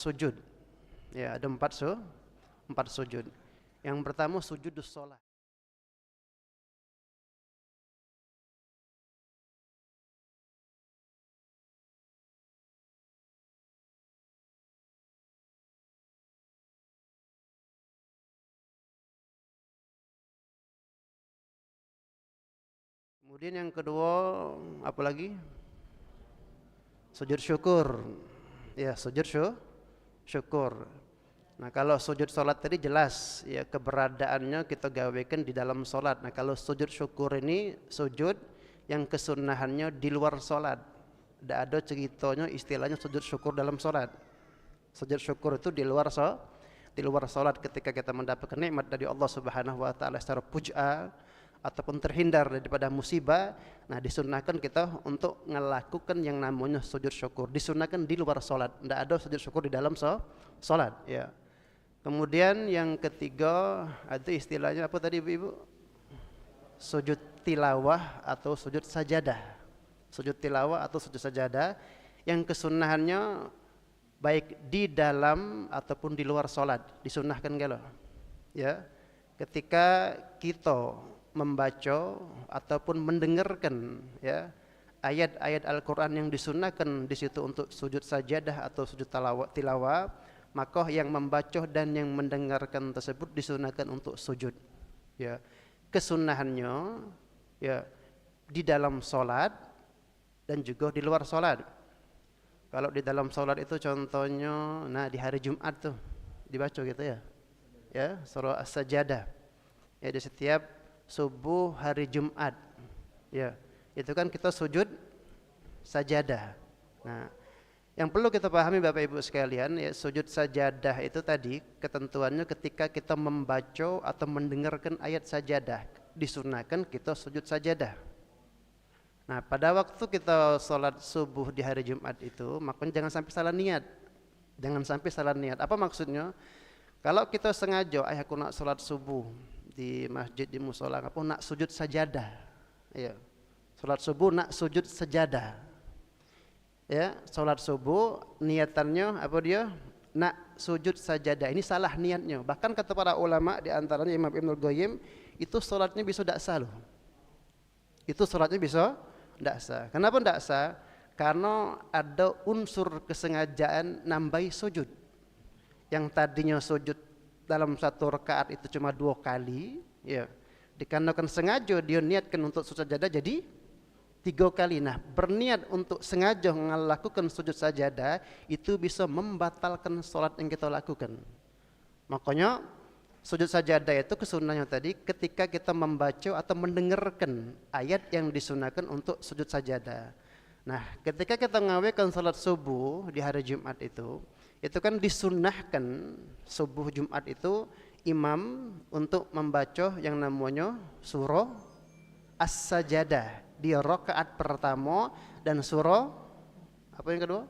sujud. Ya, ada empat sujud. Yang pertama sujudus sholat. Kemudian yang kedua apa lagi? Sujud syukur. Ya, sujud syukur. Nah, kalau sujud sholat tadi jelas ya keberadaannya kita gawekan di dalam sholat. Nah, kalau sujud syukur ini sujud yang kesunahannya di luar sholat. Tidak ada ceritanya istilahnya sujud syukur dalam sholat. Sujud syukur itu di luar sholat ketika kita mendapatkan nikmat dari Allah Subhanahu wa taala secara pujaa ataupun terhindar daripada musibah. Nah, disunahkan kita untuk melakukan yang namanya sujud syukur. Disunahkan di luar sholat. Tidak ada sujud syukur di dalam sholat. Ya. Kemudian yang ketiga ada istilahnya apa tadi ibu? Sujud tilawah atau sujud sajadah. Sujud tilawah atau sujud sajadah yang kesunahannya baik di dalam ataupun di luar sholat. Disunahkan kalau ya ketika kita membaca ataupun mendengarkan ya ayat-ayat Al-Quran yang disunahkan di situ untuk sujud sajadah atau sujud tilawah, maka yang membaca dan yang mendengarkan tersebut disunahkan untuk sujud. Ya, kesunahannya ya di dalam sholat dan juga di luar sholat. Kalau di dalam sholat itu contohnya, nah di hari Jumat tuh dibaca gitu ya surah As-Sajadah. Ya di setiap subuh hari Jumat, ya itu kan kita sujud sajadah. Nah, yang perlu kita pahami Bapak Ibu sekalian, ya sujud sajadah itu tadi ketentuannya ketika kita membaca atau mendengarkan ayat sajadah, disunahkan kita sujud sajadah. Nah, pada waktu kita sholat subuh di hari Jumat itu, makanya jangan sampai salah niat. Jangan sampai salah niat. Apa maksudnya? Kalau kita sengaja, aku nak sholat subuh di masjid, di musola, apa nak sujud sajadah, ya, sholat subuh nak sujud sajadah, ya, sholat subuh niatannya apa dia? Nak sujud sajadah. Ini salah niatnya. Bahkan kata para ulama di antaranya Imam Ibnul Qayyim, itu sholatnya bisa tidak sah loh. Itu sholatnya bisa tidak sah. Kenapa tidak sah? Karena ada unsur kesengajaan nambahi sujud. Yang tadinya sujud dalam satu rakaat itu cuma 2 kali, ya, dikarenakan sengaja dia niatkan untuk sujud sajadah jadi 3 kali. Nah, berniat untuk sengaja melakukan sujud sajadah itu bisa membatalkan sholat yang kita lakukan. Makanya sujud sajadah itu kesunahnya tadi ketika kita membaca atau mendengarkan ayat yang disunahkan untuk sujud sajadah. Nah, ketika kita mengawalkan sholat subuh di hari Jumat itu kan disunahkan subuh Jumat itu imam untuk membaca yang namanya surah As-Sajadah di rakaat pertama dan surah apa yang kedua?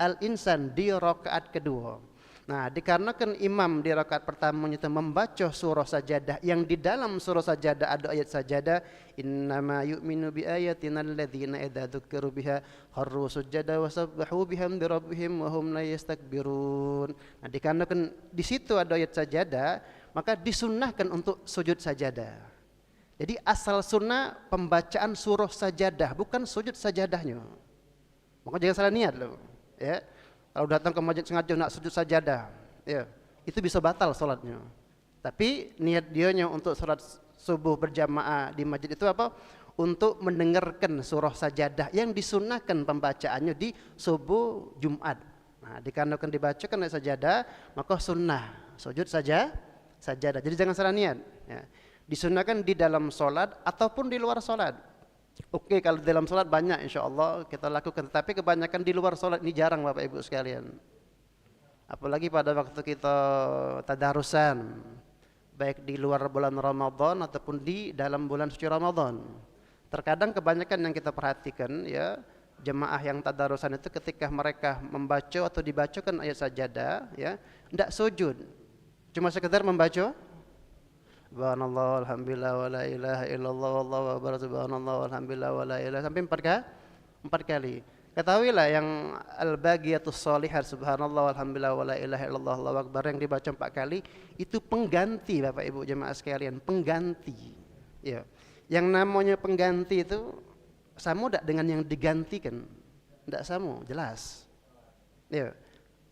Al-Insan di rakaat kedua. Nah, dikarenakan imam di rakaat pertama itu membaca surah sajadah yang di dalam surah sajadah ada ayat sajadah, innama yu'minu bi ayatina alladzina idza dzukiru biha kharru sujada wa sabbahu bihamdi rabbihim wa hum la yastakbirun. Nah, dikarenakan di situ ada ayat sajadah, maka disunnahkan untuk sujud sajadah. Jadi asal sunnah pembacaan surah sajadah, bukan sujud sajadahnya. Maka jangan salah niat loh, ya. Kalau datang ke masjid sengaja nak sujud sajadah, ya, itu bisa batal sholatnya. Tapi niat dianya untuk sholat subuh berjamaah di masjid itu apa? Untuk mendengarkan surah sajadah yang disunahkan pembacaannya di subuh Jumat. Nah, dikarenakan dibacakan oleh sajadah, maka sunnah sujud sajadah. Jadi jangan salah niat. Ya. Disunahkan di dalam sholat ataupun di luar sholat. Oke, kalau di dalam sholat banyak insya Allah kita lakukan, tapi kebanyakan di luar sholat ini jarang Bapak Ibu sekalian. Apalagi pada waktu kita tadarusan, baik di luar bulan Ramadan ataupun di dalam bulan suci Ramadan. Terkadang kebanyakan yang kita perhatikan ya jemaah yang tadarusan itu ketika mereka membaca atau dibacakan ayat sajadah ya tidak sujud, cuma sekedar membaca subhanallah alhamdulillah wa la ilaha illallah wallahu akbar subhanallah alhamdulillah wa la ilaha sampai 4 kali. Ketahuilah yang al-baqiyatus shalihat subhanallah walhamdulillah wala ilaha illallah Allahu akbar yang dibaca 4 kali itu pengganti Bapak Ibu jemaah sekalian, pengganti. Ya. Yang namanya pengganti itu sama tidak dengan yang digantikan? Tidak sama, jelas. Ya.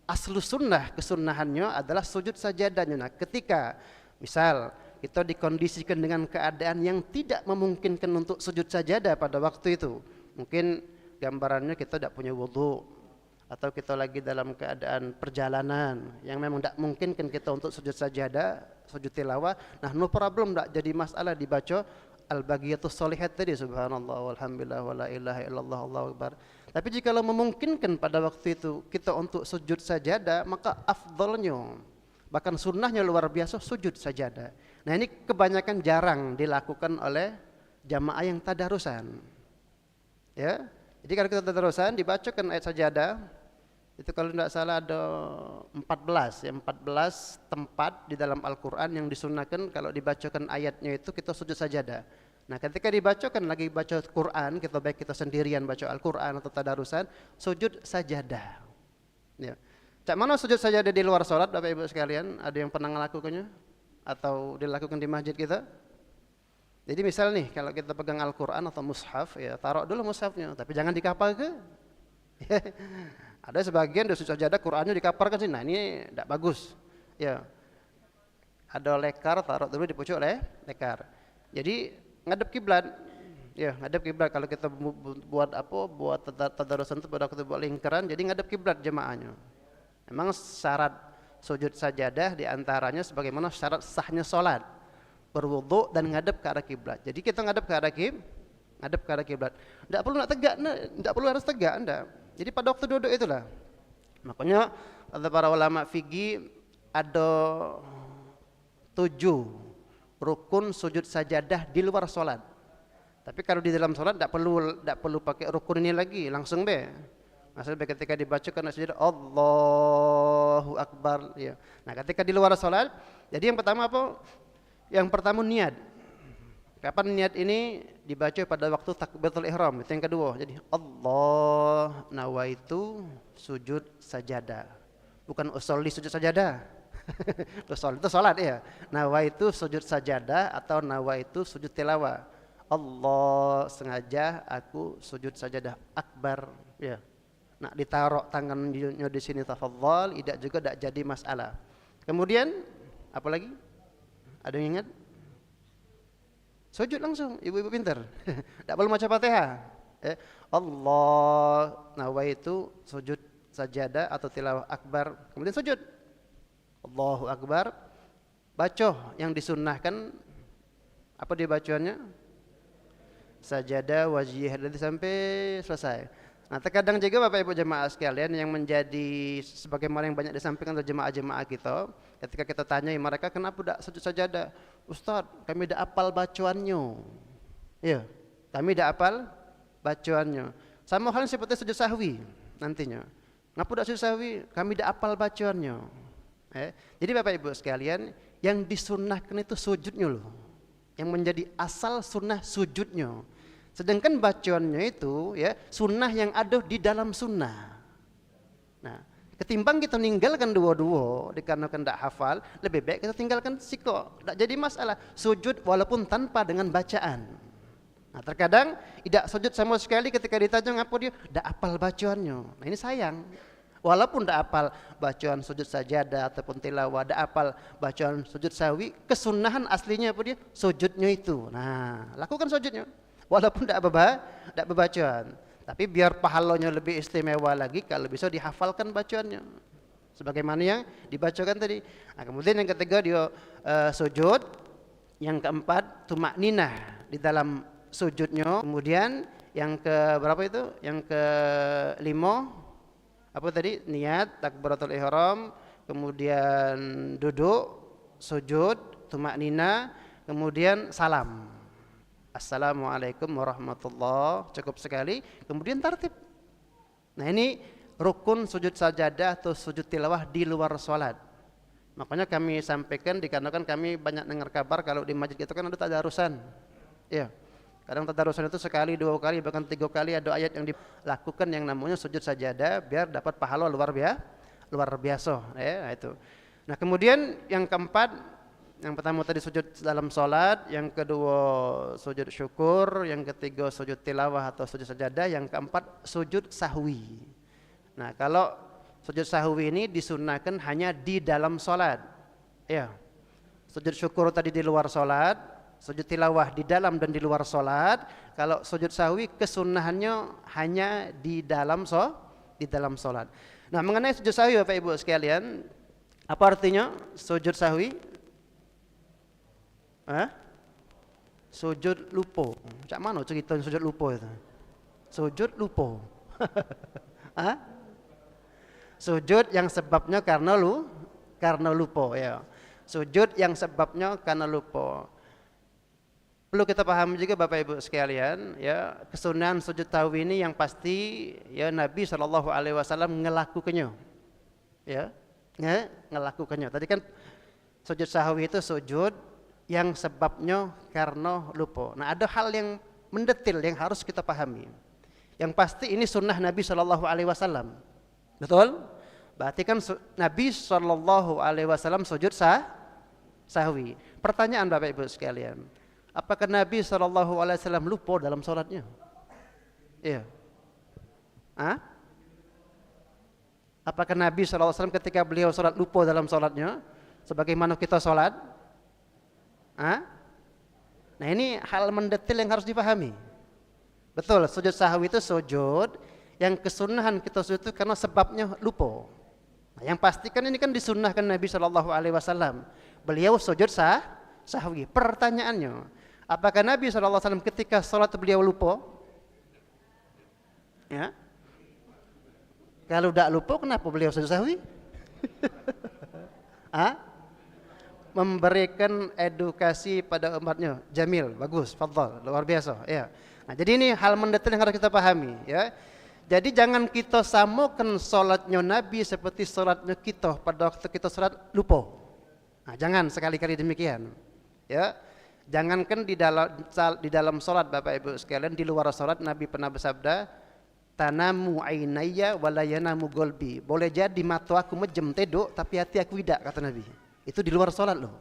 Aslu sunnah kesunnahannya adalah sujud sajadahnya. Nah, ketika misal kita dikondisikan dengan keadaan yang tidak memungkinkan untuk sujud sajadah pada waktu itu, mungkin gambarannya kita tidak punya wudhu atau kita lagi dalam keadaan perjalanan yang memang tidak mungkin kan kita untuk sujud sajadah, sujud tilawah. Nah, no problem, tidak jadi masalah dibaca al-baqiyatus shalihat tadi subhanallah walhamdulillah wala ilaha illallah Allahu akbar. Tapi jika memungkinkan pada waktu itu kita untuk sujud sajadah, maka afdalnya bahkan sunnahnya luar biasa sujud sajadah. Nah, ini kebanyakan jarang dilakukan oleh jamaah yang tadarusan. Ya. Jadi kalau kita terusan dibacakan ayat sajadah itu kalau tidak salah ada 14 ya, 14 tempat di dalam Al-Qur'an yang disunnahkan kalau dibacakan ayatnya itu kita sujud sajadah. Nah, ketika dibacakan lagi baca Quran, kita baik kita sendirian baca Al-Qur'an atau tadarusan, sujud sajadah. Ya. Cak mana sujud sajadah di luar salat Bapak Ibu sekalian? Ada yang pernah melakukannya atau dilakukan di masjid kita? Jadi misal nih kalau kita pegang Al-Quran atau mushaf ya taruh dulu mushafnya tapi jangan dikapar ke. Ada sebagian dosa sajadah Qurannya dikaparkan sih. Nah, ini tidak bagus. Ya. Ada lekar taruh dulu di pucuk lekar. Jadi ngadep kiblat. Ya, ngadep kiblat kalau kita buat apa? Buat tadarusan itu pada waktu buat lingkaran jadi ngadep kiblat jemaahnya. Memang syarat sujud sajadah diantaranya sebagaimana syarat sahnya salat. Berwudu dan ngadep ke arah kiblat. Jadi kita ngadep ke arah kiblat. Tidak perlu nak tegak, tidak perlu harus tegak, enggak. Jadi pada waktu duduk itulah. Makanya kata para ulama fikih ada 7 rukun sujud sajadah di luar salat. Tapi kalau di dalam salat tidak perlu pakai rukun ini lagi, langsung be. Maksudnya ketika dibacakan sajadah Allahu Akbar ya. Nah, ketika di luar salat, jadi yang pertama apa? Yang pertama niat. Kapan niat ini dibaca pada waktu takbiratul ihram. Itu yang kedua. Jadi Allah nawaitu sujud sajadah. Bukan usolli sujud sajadah. Usolli itu salat ya. Nawaitu sujud sajadah atau nawaitu sujud tilawah. Allah sengaja aku sujud sajadah akbar ya. Nah, ditaruh tangannya di sini tafadhal, tidak juga tidak jadi masalah. Kemudian apa lagi? Ada yang ingat? Sujud langsung, ibu-ibu pintar. Tidak perlu baca Fatihah. Allah nawaitu sujud sajadah atau tilawah akbar. Kemudian sujud. Allahu akbar. Baca yang disunnahkan apa dia bacaannya? Sajadah wajih sampai selesai. Nah, terkadang juga Bapak Ibu jemaah sekalian yang menjadi sebagaimana yang banyak disampaikan oleh jemaah-jemaah kita, ketika kita tanya mereka kenapa tidak sujud sajadah? Ustaz, kami tidak apal bacaannya. Ya, kami tidak apal bacaannya. Sama halnya seperti sujud sahwi nantinya. Kenapa tidak sujud sahwi? Kami tidak apal bacaannya. Jadi Bapak Ibu sekalian, yang disunnahkan itu sujudnya loh. Yang menjadi asal sunnah sujudnya. Sedangkan bacaannya itu ya sunnah yang ada di dalam sunnah. Nah, ketimbang kita ninggalkan dua-dua dikarenakan tidak hafal, lebih baik kita tinggalkan siko. Tidak jadi masalah sujud walaupun tanpa dengan bacaan. Nah, terkadang tidak sujud sama sekali ketika ditanya apa dia tidak hafal bacaannya. Nah, ini sayang. Walaupun tidak hafal bacaan sujud sajadah ataupun tilawah, tidak hafal bacaan sujud sawi, kesunahan aslinya apa dia? Sujudnya itu. Nah, lakukan sujudnya. Walaupun tidak bacaan, tapi biar pahalanya lebih istimewa lagi kalau bisa dihafalkan bacaannya sebagaimana yang dibacakan tadi. Nah, kemudian yang ketiga dia sujud, yang keempat tumakninah di dalam sujudnya. Kemudian yang ke berapa itu? Yang kelima apa tadi? Niat takbiratul ihram, kemudian duduk, sujud, tumakninah, kemudian salam. Assalamualaikum warahmatullahi, cukup sekali. Kemudian tartib. Nah, ini rukun sujud sajadah atau sujud tilawah di luar sholat. Makanya kami sampaikan dikarenakan kami banyak dengar kabar kalau di masjid itu kan ada tadarusan. Ya. Kadang tadarusan itu sekali, 2 kali, bahkan 3 kali ada ayat yang dilakukan yang namanya sujud sajadah biar dapat pahala luar biasa. Ya, itu. Nah kemudian yang keempat, yang pertama tadi sujud dalam sholat, yang kedua sujud syukur, yang ketiga sujud tilawah atau sujud sajadah, yang keempat sujud sahwi. Nah kalau sujud sahwi ini disunahkan hanya di dalam sholat. Ya, sujud syukur tadi di luar sholat, sujud tilawah di dalam dan di luar sholat. Kalau sujud sahwi kesunahannya hanya di dalam sholat. Nah mengenai sujud sahwi Bapak Ibu sekalian, apa artinya sujud sahwi? Sujud lupa. Cak mana cerita sujud lupa itu? Sujud lupa. Sujud yang sebabnya karena lupa ya. Sujud yang sebabnya karena lupa. Perlu kita pahami juga Bapak Ibu sekalian ya, kesunahan sujud sahwi ini yang pasti ya Nabi SAW ngelakukannya. Ya, ngelakukannya. Tadi kan sujud sahwi itu sujud yang sebabnya karena lupa. Nah, ada hal yang mendetil yang harus kita pahami. Yang pasti ini sunnah Nabi SAW. Betul? Berarti kan Nabi SAW sujud sahwi. Pertanyaan Bapak Ibu sekalian, apakah Nabi SAW lupa dalam sholatnya? Iya. Apakah Nabi SAW ketika beliau sholat lupa dalam sholatnya? Sebagaimana kita sholat? Nah ini hal mendetil yang harus dipahami. Betul, sujud sahwi itu sujud yang kesunahan kita sujud itu karena sebabnya lupa. Nah, yang pastikan ini kan disunnahkan Nabi SAW. Beliau sujud sahwi. Pertanyaannya, apakah Nabi SAW ketika sholat beliau lupa? Ya. Kalau tidak lupa, kenapa beliau sujud sahwi? Memberikan edukasi pada umatnya. Jamil, bagus, fadhal, luar biasa. Ya. Nah, jadi ini hal mendetil yang harus kita pahami. Ya. Jadi jangan kita samakan sholatnya Nabi seperti sholatnya kita pada waktu kita sholat lupa. Nah, jangan sekali-kali demikian. Ya. Jangankan di dalam sholat Bapak Ibu sekalian, di luar sholat Nabi pernah bersabda, tanamu ainaya walayanamu golbi. Boleh jadi mata aku mejem teduk tapi hati aku tidak, kata Nabi. Itu di luar sholat loh.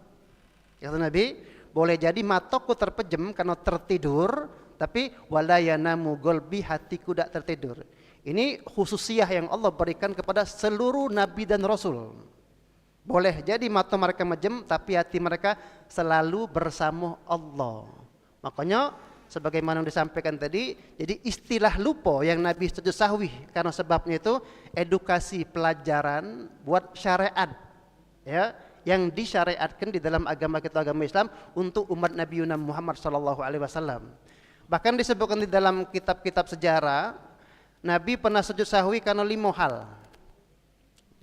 Kata Nabi, boleh jadi mataku terpejam karena tertidur, tapi walayanamu golbi, hatiku tidak tertidur. Ini khususiyah yang Allah berikan kepada seluruh Nabi dan Rasul. Boleh jadi mata mereka mejem, tapi hati mereka selalu bersama Allah. Makanya sebagaimana yang disampaikan tadi, jadi istilah lupa yang Nabi sujud sahwi karena sebabnya itu edukasi pelajaran buat syariat ya, yang disyariatkan di dalam agama kita, agama Islam, untuk umat Nabi Muhammad SAW. Bahkan disebutkan di dalam kitab-kitab sejarah, Nabi pernah sujud sahwi karena 5 hal.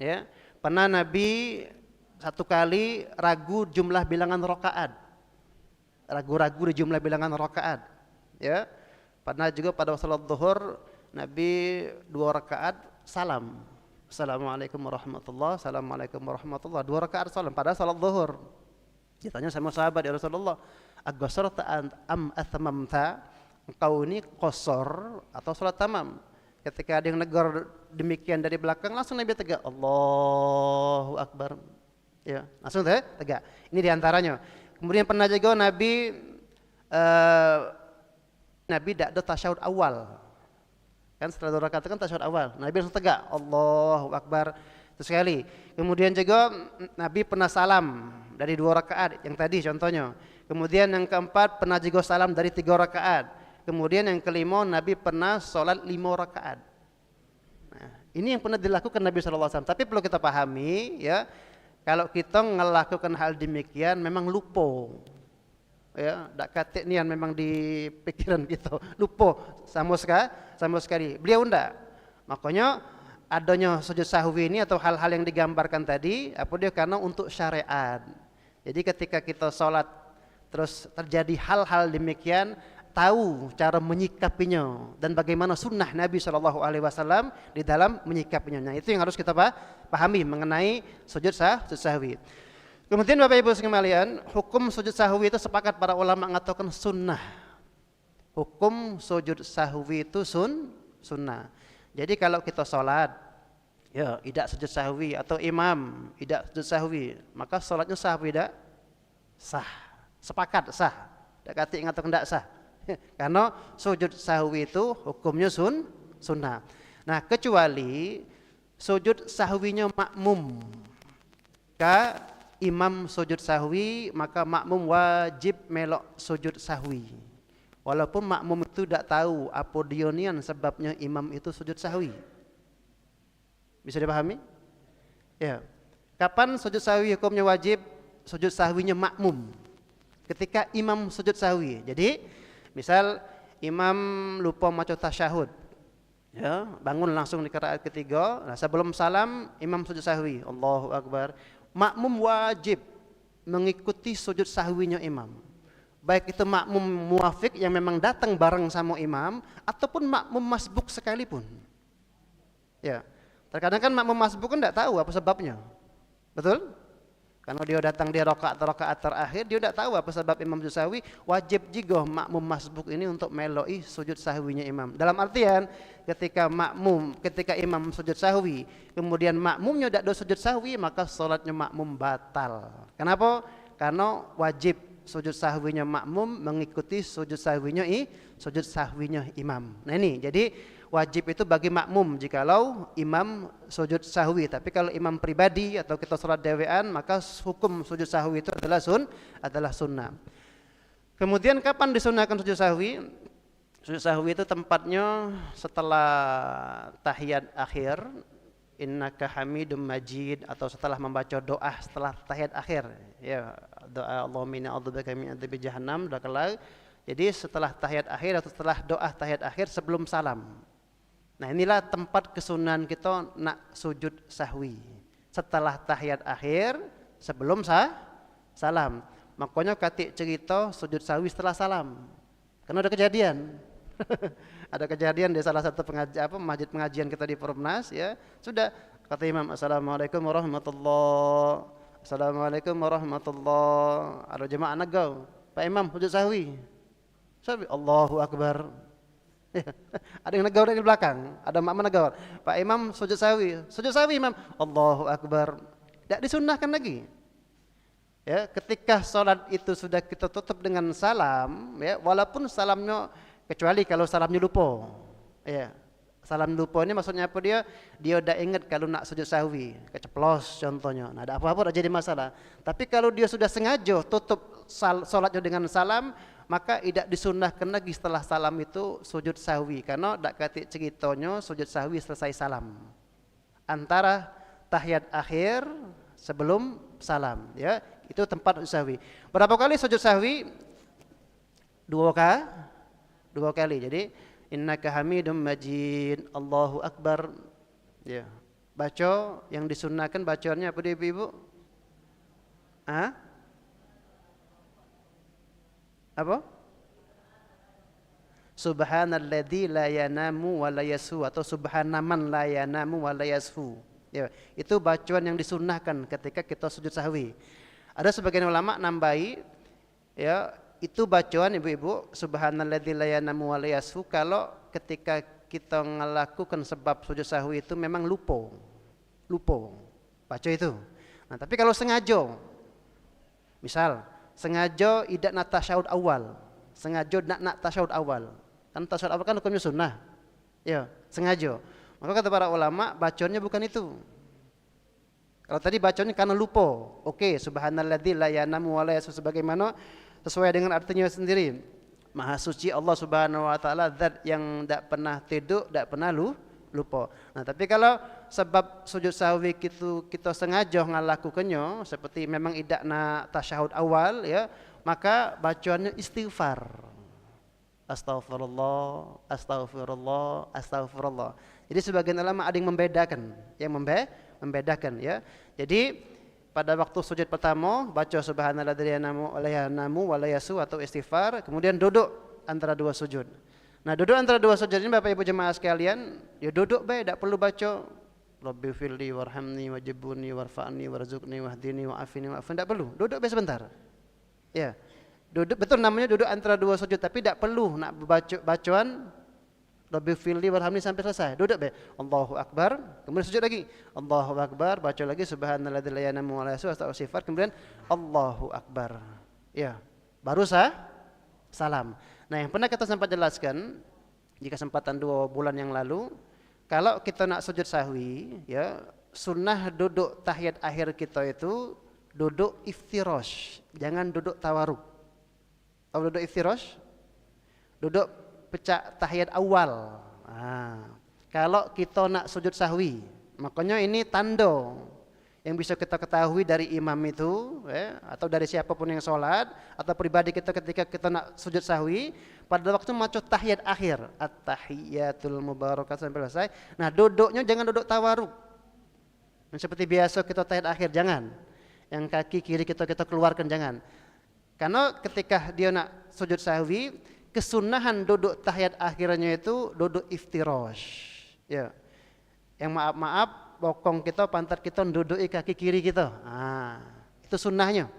Ya, pernah Nabi satu kali ragu jumlah bilangan rakaat, ragu-ragu di jumlah bilangan rakaat. Ya, pernah juga pada salat zuhur Nabi 2 rakaat salam. Assalamualaikum warahmatullahi, assalamualaikum warahmatullahi, 2 rakaat salam pada salat zuhur. Ditanya sama sahabat, ya Rasulullah, aqsarta am atmamta? Engkau ini qasar atau salat tamam? Ketika ada yang negur demikian dari belakang, langsung Nabi tegak, Allahu Akbar. Ya, langsung tegak. Ini diantaranya. Kemudian pernah juga Nabi tidak ada tasyahud awal. Kan setelah 2 rakaat kan tasyahud awal. Nabi langsung tegak, Allahu Akbar. Itu sekali. Kemudian juga Nabi pernah salam dari 2 rakaat yang tadi contohnya. Kemudian yang keempat pernah juga salam dari 3 rakaat. Kemudian yang kelima Nabi pernah sholat 5 rakaat. Nah, ini yang pernah dilakukan Nabi SAW. Tapi perlu kita pahami ya, kalau kita melakukan hal demikian memang lupa. Ya, tak katik nian memang di pikiran kita, lupa sama sekali. Beliau enggak. Makanya adanya sujud sahwi ini atau hal-hal yang digambarkan tadi, apa dia, karena untuk syariat. Jadi ketika kita sholat terus terjadi hal-hal demikian, tahu cara menyikapinya dan bagaimana sunnah Nabi SAW di dalam menyikapinya. Nah, itu yang harus kita pahami mengenai sujud sahwi. Kemudian Bapak Ibu sekalian, hukum sujud sahwi itu sepakat para ulama mengatakan sunnah. hukum sujud sahwi itu sunnah. Jadi kalau kita sholat, ya tidak sujud sahwi atau imam tidak sujud sahwi, maka sholatnya sah tidak? Sah. Sepakat sah. Tidak kata ingat atau tidak sah. Karena sujud sahwi itu hukumnya sunnah. Nah kecuali sujud sahwinya makmum. Imam sujud sahwi, maka makmum wajib melok sujud sahwi. Walaupun makmum itu tidak tahu apa dionian sebabnya imam itu sujud sahwi. Bisa dipahami? Ya. Kapan sujud sahwi hukumnya wajib? Sujud sahwinya makmum. Ketika imam sujud sahwi. Jadi, misal imam lupa maca tasyahud. Ya, bangun langsung di qiraat ketiga. Nah, sebelum salam imam sujud sahwi. Allahu akbar. Makmum wajib mengikuti sujud sahwinya imam. Baik itu makmum muafik yang memang datang bareng sama imam ataupun makmum masbuk sekalipun. Ya. Terkadang kan makmum masbuk kan tidak tahu apa sebabnya. Betul? Karena dia datang di rakaat terakhir, dia tidak tahu apa sebab imam sujud sahwi, wajib juga makmum masbuk ini untuk meloi sujud sahwinya imam. Dalam artian ketika imam sujud sahwi, kemudian makmumnya tidak ada sujud sahwi, maka salatnya makmum batal. Kenapa? Karena wajib sujud sahwinya makmum mengikuti sujud sahwinya imam. Nah ini, jadi wajib itu bagi makmum jikalau imam sujud sahwi. Tapi kalau imam pribadi atau kita salat dewean, maka hukum sujud sahwi itu adalah sunnah. Kemudian kapan disunahkan sujud sahwi? Sujud sahwi itu tempatnya setelah tahiyat akhir, innaka hamidum majid, atau setelah membaca doa setelah tahiyat akhir. Ya, doa Allahumma inni a'udzubika min adzabi jahannam, doa kelar. Jadi setelah tahiyat akhir atau setelah doa tahiyat akhir sebelum salam. Nah inilah tempat kesunahan kita nak sujud sahwi setelah tahiyat akhir sebelum salam. Makanya katik cerita sujud sahwi setelah salam. Karena ada kejadian. Ada kejadian di salah satu masjid pengajian kita di Perumnas, ya. Sudah kata imam, assalamualaikum warahmatullahi, assalamualaikum warahmatullahi. Ada jemaah negau, Pak Imam sujud sahwi. Sabi Allahu akbar. Ada yang negawar di belakang, ada makmum negawar. Pak Imam sujud sahwi imam, Allahu akbar. Tidak disunnahkan lagi. Ya, ketika sholat itu sudah kita tutup dengan salam, ya, walaupun salamnya, kecuali kalau salamnya lupa. Ya, salam lupa ini maksudnya apa dia? Dia udah ingat kalau nak sujud sahwi, keceplos contohnya. Nah, ada apa-apa jadi masalah. Tapi kalau dia sudah sengaja tutup sholatnya dengan salam, maka tidak disunnahkan lagi setelah salam itu sujud sahwi, karena dak kati ceritanya sujud sahwi selesai salam antara tahiyat akhir sebelum salam, ya itu tempat sujud sahwi. Berapa kali sujud sahwi? Dua kali. Jadi innaka hamidum majid, Allahu akbar, ya. Baca yang disunnahkan bacaannya apa dia ibu? Apa? Subhanalladzi la yanamu wa la yashu, atau subhanaman la yanamu wa la yashu. Ya, itu bacaan yang disunnahkan ketika kita sujud sahwi. Ada sebagian ulama nambahi, ya, itu bacaan ibu-ibu subhanalladzi la yanamu wa la yashu kalau ketika kita melakukan sebab sujud sahwi itu memang lupa baca itu. Nah, tapi kalau sengaja, misal sengaja tidak nak tasyahud awal, kan tasyahud awal kan hukumnya sunnah, ya sengaja, maka kata para ulama bacaannya bukan itu. Kalau tadi bacaannya karena lupa, oke, subhanalladzi la yanamu wa la yashu sebagaimana sesuai dengan artinya sendiri. Maha suci Allah Subhanahu wa taala, zat yang tidak pernah tidur, tidak pernah lupa. Nah, tapi kalau sebab sujud sahwi kita sengaja ngalakukannya seperti memang tidak nak tasyahud awal, ya, maka bacaannya istighfar. Astaghfirullah, astaghfirullah, astaghfirullah. Jadi sebagian ulama ada yang membedakan, ya. Jadi pada waktu sujud pertama baca subhanalladzi yanamu wa la yashu atau istighfar, kemudian duduk antara dua sujud. Nah, duduk antara dua sujud ini Bapak Ibu jemaah sekalian, ya duduk baik, tidak perlu baca Rabbi firli warhamni wajibuni warfa'ni warzuqni wahdini wa'afini wa'afini, tidak perlu. Duduk baik sebentar. Ya. Duduk betul namanya duduk antara dua sujud, tapi tidak perlu nak bacaan Rabbi firli warhamni sampai selesai. Duduk be. Allahu Akbar, kemudian sujud lagi. Allahu Akbar, baca lagi subhanalladzi la ilaha illa huwa sifat, kemudian Allahu Akbar. Ya. Baru salam. Nah, yang pernah kita sempat jelaskan di kesempatan 2 bulan yang lalu, kalau kita nak sujud sahwi, ya, sunnah duduk tahiyat akhir kita itu duduk iftirash, jangan duduk tawaruk. Kalau duduk iftirash, duduk pecah tahiyat awal. Kalau kita nak sujud sahwi, makanya ini tanda yang bisa kita ketahui dari imam itu, ya, atau dari siapapun yang sholat, atau pribadi kita ketika kita nak sujud sahwi, pada waktu maca tahiyat akhir, at-tahiyatul mubarakat sampai selesai. Nah, duduknya jangan duduk tawaruk. Seperti biasa kita tahiyat akhir, jangan. Yang kaki kiri kita keluarkan, jangan. Karena ketika dia nak sujud sahwi, kesunahan duduk tahiyat akhirnya itu duduk iftirash. Ya. Yang maaf, bokong kita, pantat kita menduduki kaki kiri kita. Itu sunnahnya.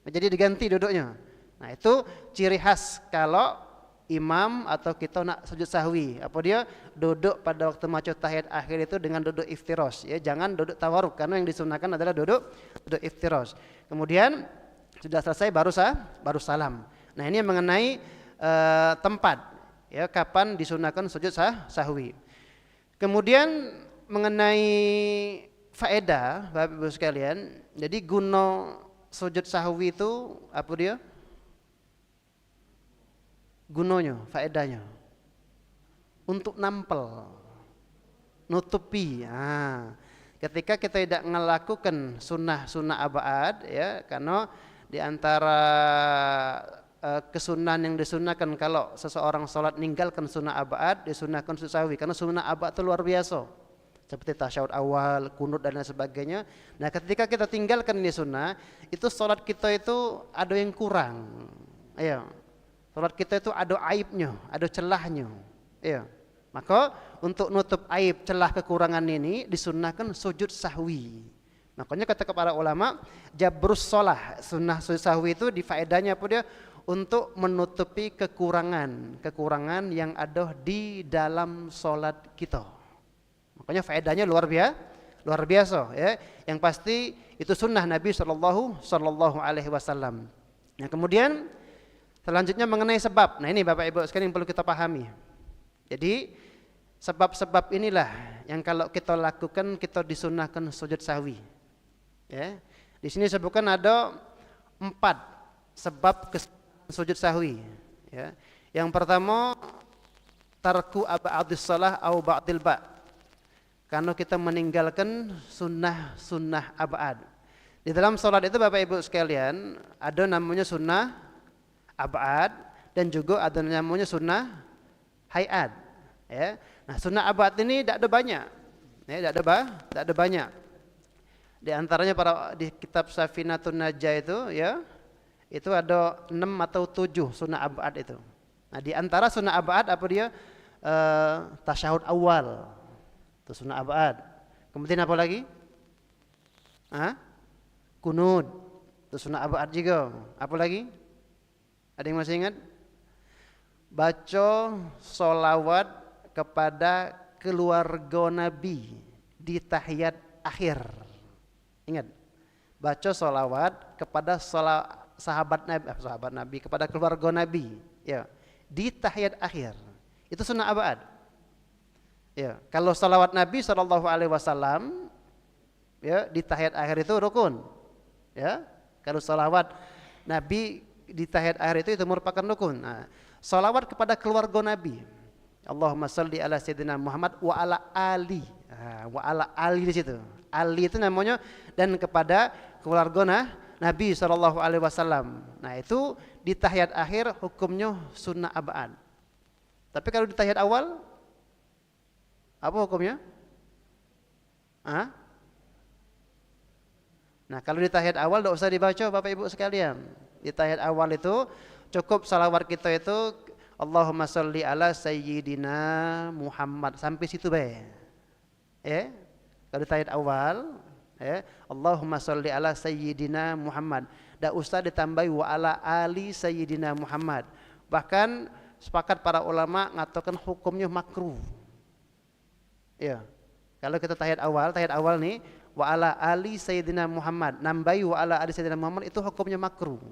Jadi diganti duduknya. Nah, itu ciri khas kalau imam atau kita nak sujud sahwi. Apa dia? Duduk pada waktu maca tahiyat akhir itu dengan duduk iftirash, ya, jangan duduk tawaruk, karena yang disunahkan adalah duduk iftirash. Kemudian sudah selesai baru salam. Nah, ini yang mengenai tempat, ya, kapan disunahkan sujud sahwi. Kemudian mengenai faedah, Bapak Ibu sekalian, jadi guna sujud sahwi itu apa dia? Gunanya, faedahnya untuk nampel, nutupi. Ketika kita tidak melakukan sunnah abad, ya, karena di antara kesunahan yang disunahkan kalau seseorang sholat ninggalkan sunnah abad, disunahkan sujud sahwi, karena sunnah abad itu luar biasa. Seperti tasyahud awal, kunut dan lain sebagainya. Nah, ketika kita tinggalkan ini sunnah, itu sholat kita itu ada yang kurang. Ayo, sholat kita itu ada aibnya, ada celahnya. Ayo, maka untuk nutup aib, celah, kekurangan ini disunahkan sujud sahwi. Makanya kata para ulama, jabrus sholah, sunnah sujud sahwi itu difaedahnya apa dia? Untuk menutupi kekurangan yang ada di dalam sholat kita. Makanya faedahnya luar biasa, ya. Yang pasti itu sunnah Nabi sallallahu alaihi wasallam. Nah, kemudian selanjutnya mengenai sebab. Nah, ini Bapak Ibu sekalian yang perlu kita pahami. Jadi sebab-sebab inilah yang kalau kita lakukan kita disunahkan sujud sahwi. Ya. Di sini sebutkan ada 4 sebab sujud sahwi. Ya. Yang pertama, tarku abadis shalah au ba'dil ba'. Karena kita meninggalkan sunnah abad. Di dalam sholat itu Bapak Ibu sekalian ada namanya sunnah abad dan juga ada namanya sunnah hayat. Ya. Nah, sunnah abad ini tidak ada banyak. Ya, tidak ada banyak. Di antaranya di kitab Safinatun Najah itu, ya, itu ada 6 atau 7 sunnah abad itu. Nah, di antara sunnah abad apa dia? Tasyahud awal. Itu sunnah abad. Kemudian apa lagi? Kunut. Itu sunnah abad juga. Apa lagi? Ada yang masih ingat? Baca sholawat kepada keluarga Nabi di tahiyat akhir. Ingat? Baca sholawat kepada sahabat Nabi kepada keluarga Nabi, ya, di tahiyat akhir. Itu sunnah abad. Ya, kalau salawat Nabi sallallahu alaihi wasallam, ya, di tahiyat akhir itu rukun. Ya, kalau salawat Nabi di tahiyat akhir itu merupakan rukun. Nah, salawat kepada keluarga Nabi. Allahumma shalli ala sayyidina Muhammad wa ala ali. Wa ala ali di situ. Ali itu namanya dan kepada keluarga Nabi sallallahu alaihi wasallam. Nah, itu di tahiyat akhir hukumnya sunnah abad. Tapi kalau di tahiyat awal apa hukumnya? Nah, kalau di tahiyat awal tidak usah dibaca Bapak Ibu sekalian. Di tahiyat awal itu cukup salawat kita itu Allahumma sholli ala sayyidina Muhammad, sampai situ bae. Ya. Kalau di tahiyat awal Ya, Allahumma sholli ala sayyidina Muhammad. Tidak usah ditambahi wa ala ali sayyidina Muhammad. Bahkan sepakat para ulama ngatakan hukumnya makruh. Ya. Kalau kita tahiyat awal nih wa ala ali sayyidina Muhammad, nambahi wa ala ali sayyidina Muhammad itu hukumnya makruh.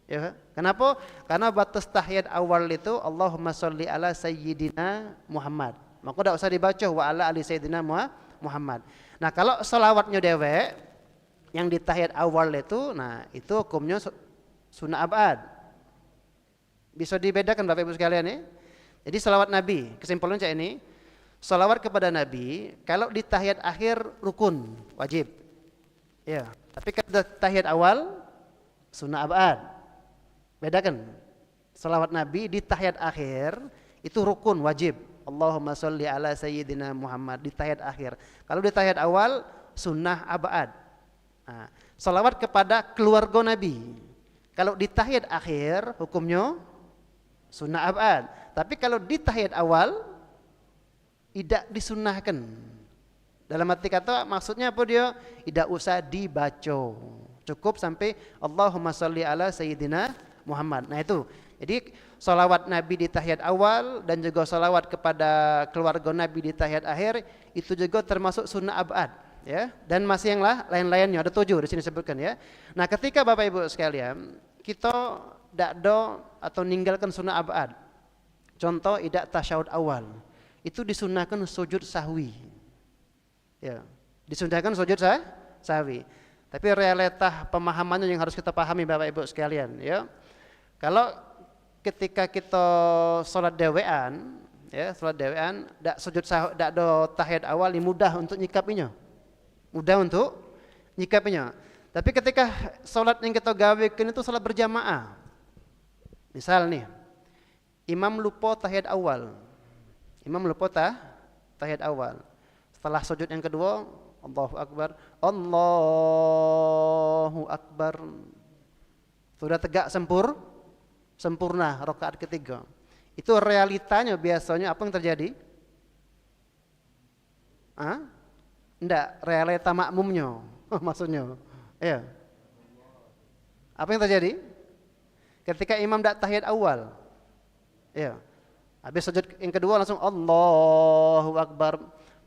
Ya. Kenapa? Karena batas tahiyat awal itu Allahumma sholli ala sayyidina Muhammad. Maka tidak usah dibaca wa ala ali sayyidina Muhammad. Nah, kalau selawatnya dewek yang di tahiyat awal itu, nah itu hukumnya sunnah abad. Bisa dibedakan Bapak Ibu sekalian ya. Jadi selawat Nabi, kesimpulannya cak ini, selawat kepada Nabi kalau di tahiyat akhir rukun, wajib. Ya, tapi kalau tahiyat awal sunnah abad. Bedakan. Selawat Nabi di tahiyat akhir itu rukun, wajib. Allahumma sholli ala sayyidina Muhammad di tahiyat akhir. Kalau di tahiyat awal sunnah abad. Nah, selawat kepada keluarga Nabi. Kalau di tahiyat akhir hukumnya sunnah abad. Tapi kalau di tahiyat awal tidak disunnahkan. Dalam arti kata maksudnya apa dia? Tidak usah dibaca. Cukup sampai Allahumma sholli ala sayyidina Muhammad. Nah itu. Jadi salawat Nabi di tahiyat awal dan juga salawat kepada keluarga Nabi di tahiyat akhir itu juga termasuk sunnah abad, ya. Dan masih yang lain-lainnya ada 7 di sini sebutkan ya. Nah, ketika Bapak Ibu sekalian kita tidak do atau ninggalkan sunnah abad. Contoh idak tasyahud awal. Itu disunnahkan sujud sahwi. Ya, disunnahkan sujud sahwi. Tapi realita pemahamannya yang harus kita pahami Bapak Ibu sekalian, ya. Kalau ketika kita sholat dewean, ya sholat dewean, dak sujud sahwi, dak do tahiyat awal, ini mudah untuk nyikapinya, Tapi ketika sholat yang kita gawekan itu sholat berjamaah, misal nih, imam lupa tahiyat awal, tahiyat awal, setelah sujud yang kedua, Allahu Akbar, sudah tegak sempurna rakaat ketiga. Itu realitanya biasanya apa yang terjadi? Enggak, realita makmumnya maksudnya. Ya. Apa yang terjadi? Ketika imam enggak tahiyat awal. Ya. Habis sujud yang kedua langsung Allahu Akbar.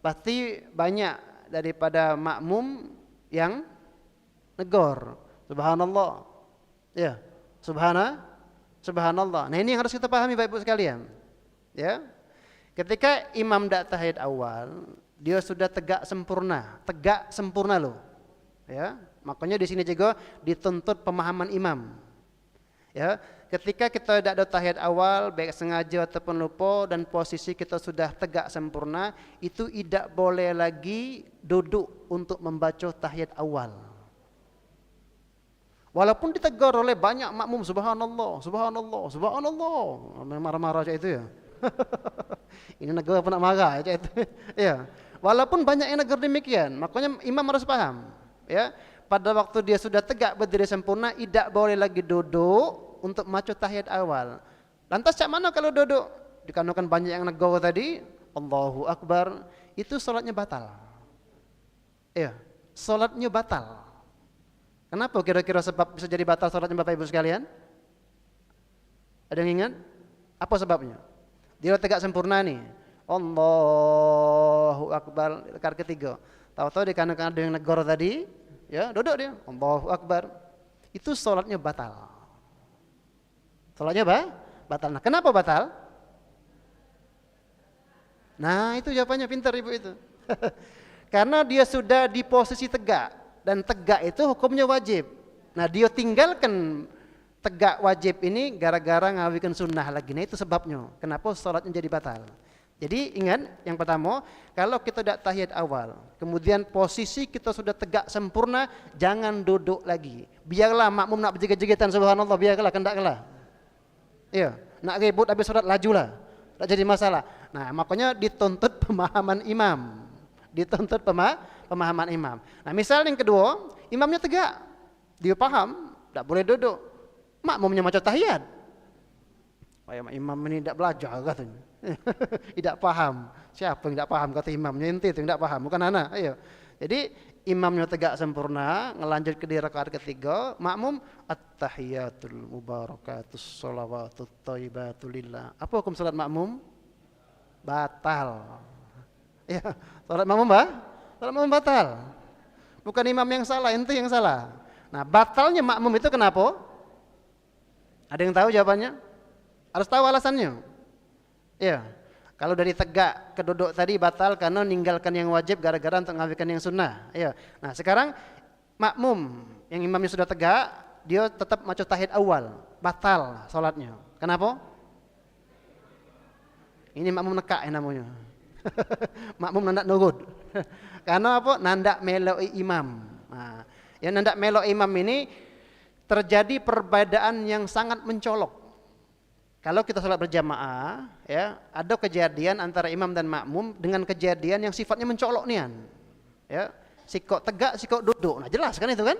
Pasti banyak daripada makmum yang negor. Subhanallah. Ya. Subhanallah. Nah, ini yang harus kita pahami Bapak Ibu sekalian. Ya. Ketika imam dak tahiyat awal, dia sudah tegak sempurna loh. Ya. Makanya di sini juga dituntut pemahaman imam. Ya. Ketika kita tidak ada tahiyat awal, baik sengaja ataupun lupa dan posisi kita sudah tegak sempurna, itu tidak boleh lagi duduk untuk membaca tahiyat awal. Walaupun ditegur oleh banyak makmum, subhanallah, marah-marah aja itu ya. Ini negara apa nak marah aja itu. Ya. Walaupun banyak yang negur demikian, makanya imam harus paham. Ya, pada waktu dia sudah tegak berdiri sempurna, tidak boleh lagi duduk untuk maca tahiyat awal. Lantas cak mana kalau duduk? Dikarenakan banyak yang negur tadi, Allahu Akbar, itu salatnya batal. Ya, salatnya batal. Kenapa kira-kira sebab bisa jadi batal salatnya Bapak Ibu sekalian? Ada yang ingat? Apa sebabnya? Dia tegak sempurna nih. Allahu Akbar rakaat ketiga. Tahu-tahu dikarenakan ada yang negor tadi, ya, duduk dia. Allahu Akbar. Itu salatnya batal. Salatnya batal. Nah, kenapa batal? Nah, itu jawabannya, pintar Ibu itu. Karena dia sudah di posisi tegak. Dan tegak itu hukumnya wajib. Nah, dia tinggalkan tegak wajib ini gara-gara ngawikan sunnah lagi. Nah, itu sebabnya kenapa sholatnya jadi batal. Jadi ingat, yang pertama, kalau kita tidak tahiyat awal, kemudian posisi kita sudah tegak sempurna, jangan duduk lagi. Biarlah makmum nak berjeget-jegetan, subhanallah, biarlah, kendaklah. Iya, nak ribut habis sholat, lajulah, tak jadi masalah. Nah, makanya dituntut pemahaman imam. Pemahaman imam. Nah, misal yang kedua, imamnya tegak, dia paham, tidak boleh duduk. Makmumnya maca tahiyat. Imam ini tidak belajar katanya. Tidak paham. Siapa yang tidak paham kata imamnya? Ente itu yang tidak paham, bukan anak. Ayo. Jadi imamnya tegak sempurna, ngelanjut ke di rakaat ketiga, makmum at-tahiyatul mubarakatus sholawatut thayyibatu lillah. Apa hukum salat makmum? Batal. Ya, salat makmum salat makmum batal. Bukan imam yang salah, ente yang salah. Nah, batalnya makmum itu kenapa? Ada yang tahu jawabannya? Harus tahu alasannya. Ya. Kalau dari tegak ke duduk tadi batal karena meninggalkan yang wajib gara-gara untuk mengamalkan yang sunnah. Ya. Nah, sekarang makmum yang imamnya sudah tegak, dia tetap maca tahiyat awal, batal salatnya. Kenapa? Ini makmum nekak namanya. Makmum nandak nurut. Karena apa? Nandak meloi imam. Nah, yang nandak meloi imam ini terjadi perbedaan yang sangat mencolok. Kalau kita sholat berjamaah, ya, ada kejadian antara imam dan makmum dengan kejadian yang sifatnya mencolok nian. Ya, sikok tegak, sikok duduk. Nah, jelas kan itu kan?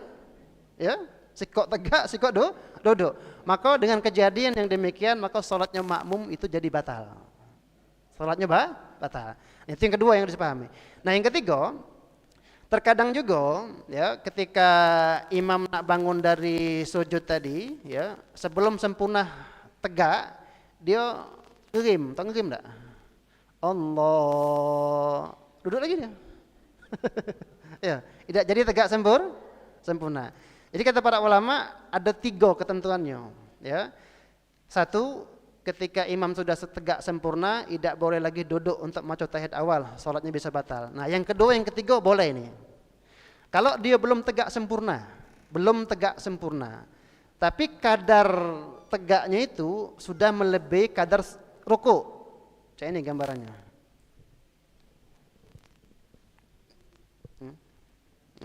Ya, sikok tegak, sikok duduk. Maka dengan kejadian yang demikian, maka sholatnya makmum itu jadi batal. Sholatnya batal. Itu yang kedua yang harus dipahami. Nah, yang ketiga, terkadang juga ya ketika imam nak bangun dari sujud tadi, ya, sebelum sempurna tegak, dia ngerim, tahu ngerim enggak? Allah, duduk lagi dia. Ya, tidak jadi tegak sempurna. Jadi kata para ulama ada 3 ketentuannya, ya. 1, ketika imam sudah tegak sempurna, tidak boleh lagi duduk untuk maca tahiyat awal, salatnya bisa batal. Nah, yang kedua, yang ketiga boleh ini. Kalau dia belum tegak sempurna, tapi kadar tegaknya itu sudah melebihi kadar ruku. Ini gambarannya.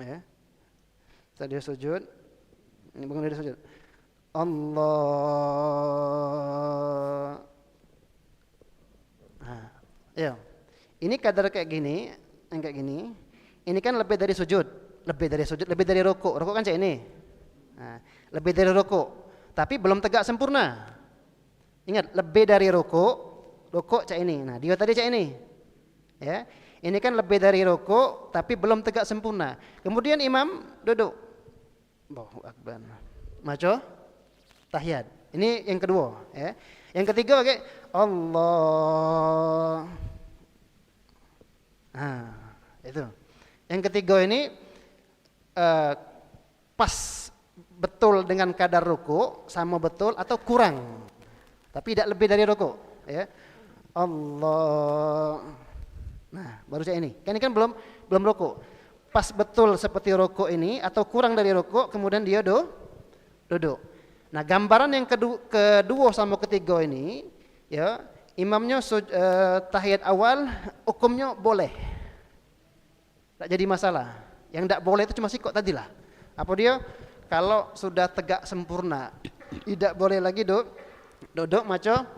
Ya. Tadi sujud, ini bangun dari sujud. Allah. Nah, ya. Ini kadar kayak gini, yang kayak gini. Ini kan lebih dari sujud, lebih dari ruku. Ruku kan kayak ini. Nah, lebih dari ruku, tapi belum tegak sempurna. Ingat, lebih dari ruku cak ini. Nah, dia tadi cak ini. Ya. Ini kan lebih dari ruku tapi belum tegak sempurna. Kemudian imam duduk. Allahu akbar. Maca tahiyat. Ini yang kedua, ya. Yang ketiga pakai Allah. Nah, itu. Yang ketiga ini pas betul dengan kadar ruku, sama betul atau kurang, tapi tidak lebih dari ruku, ya. Allah. Nah, baru saya ini. Kan ini kan belum ruku. Pas betul seperti ruku ini atau kurang dari ruku, kemudian dia duduk. Nah, gambaran yang kedua sama ketiga ini, ya, imamnya tahiyat awal hukumnya boleh. Tak jadi masalah. Yang tidak boleh itu cuma sikok tadilah. Apa dia? Kalau sudah tegak sempurna, tidak boleh lagi duduk maca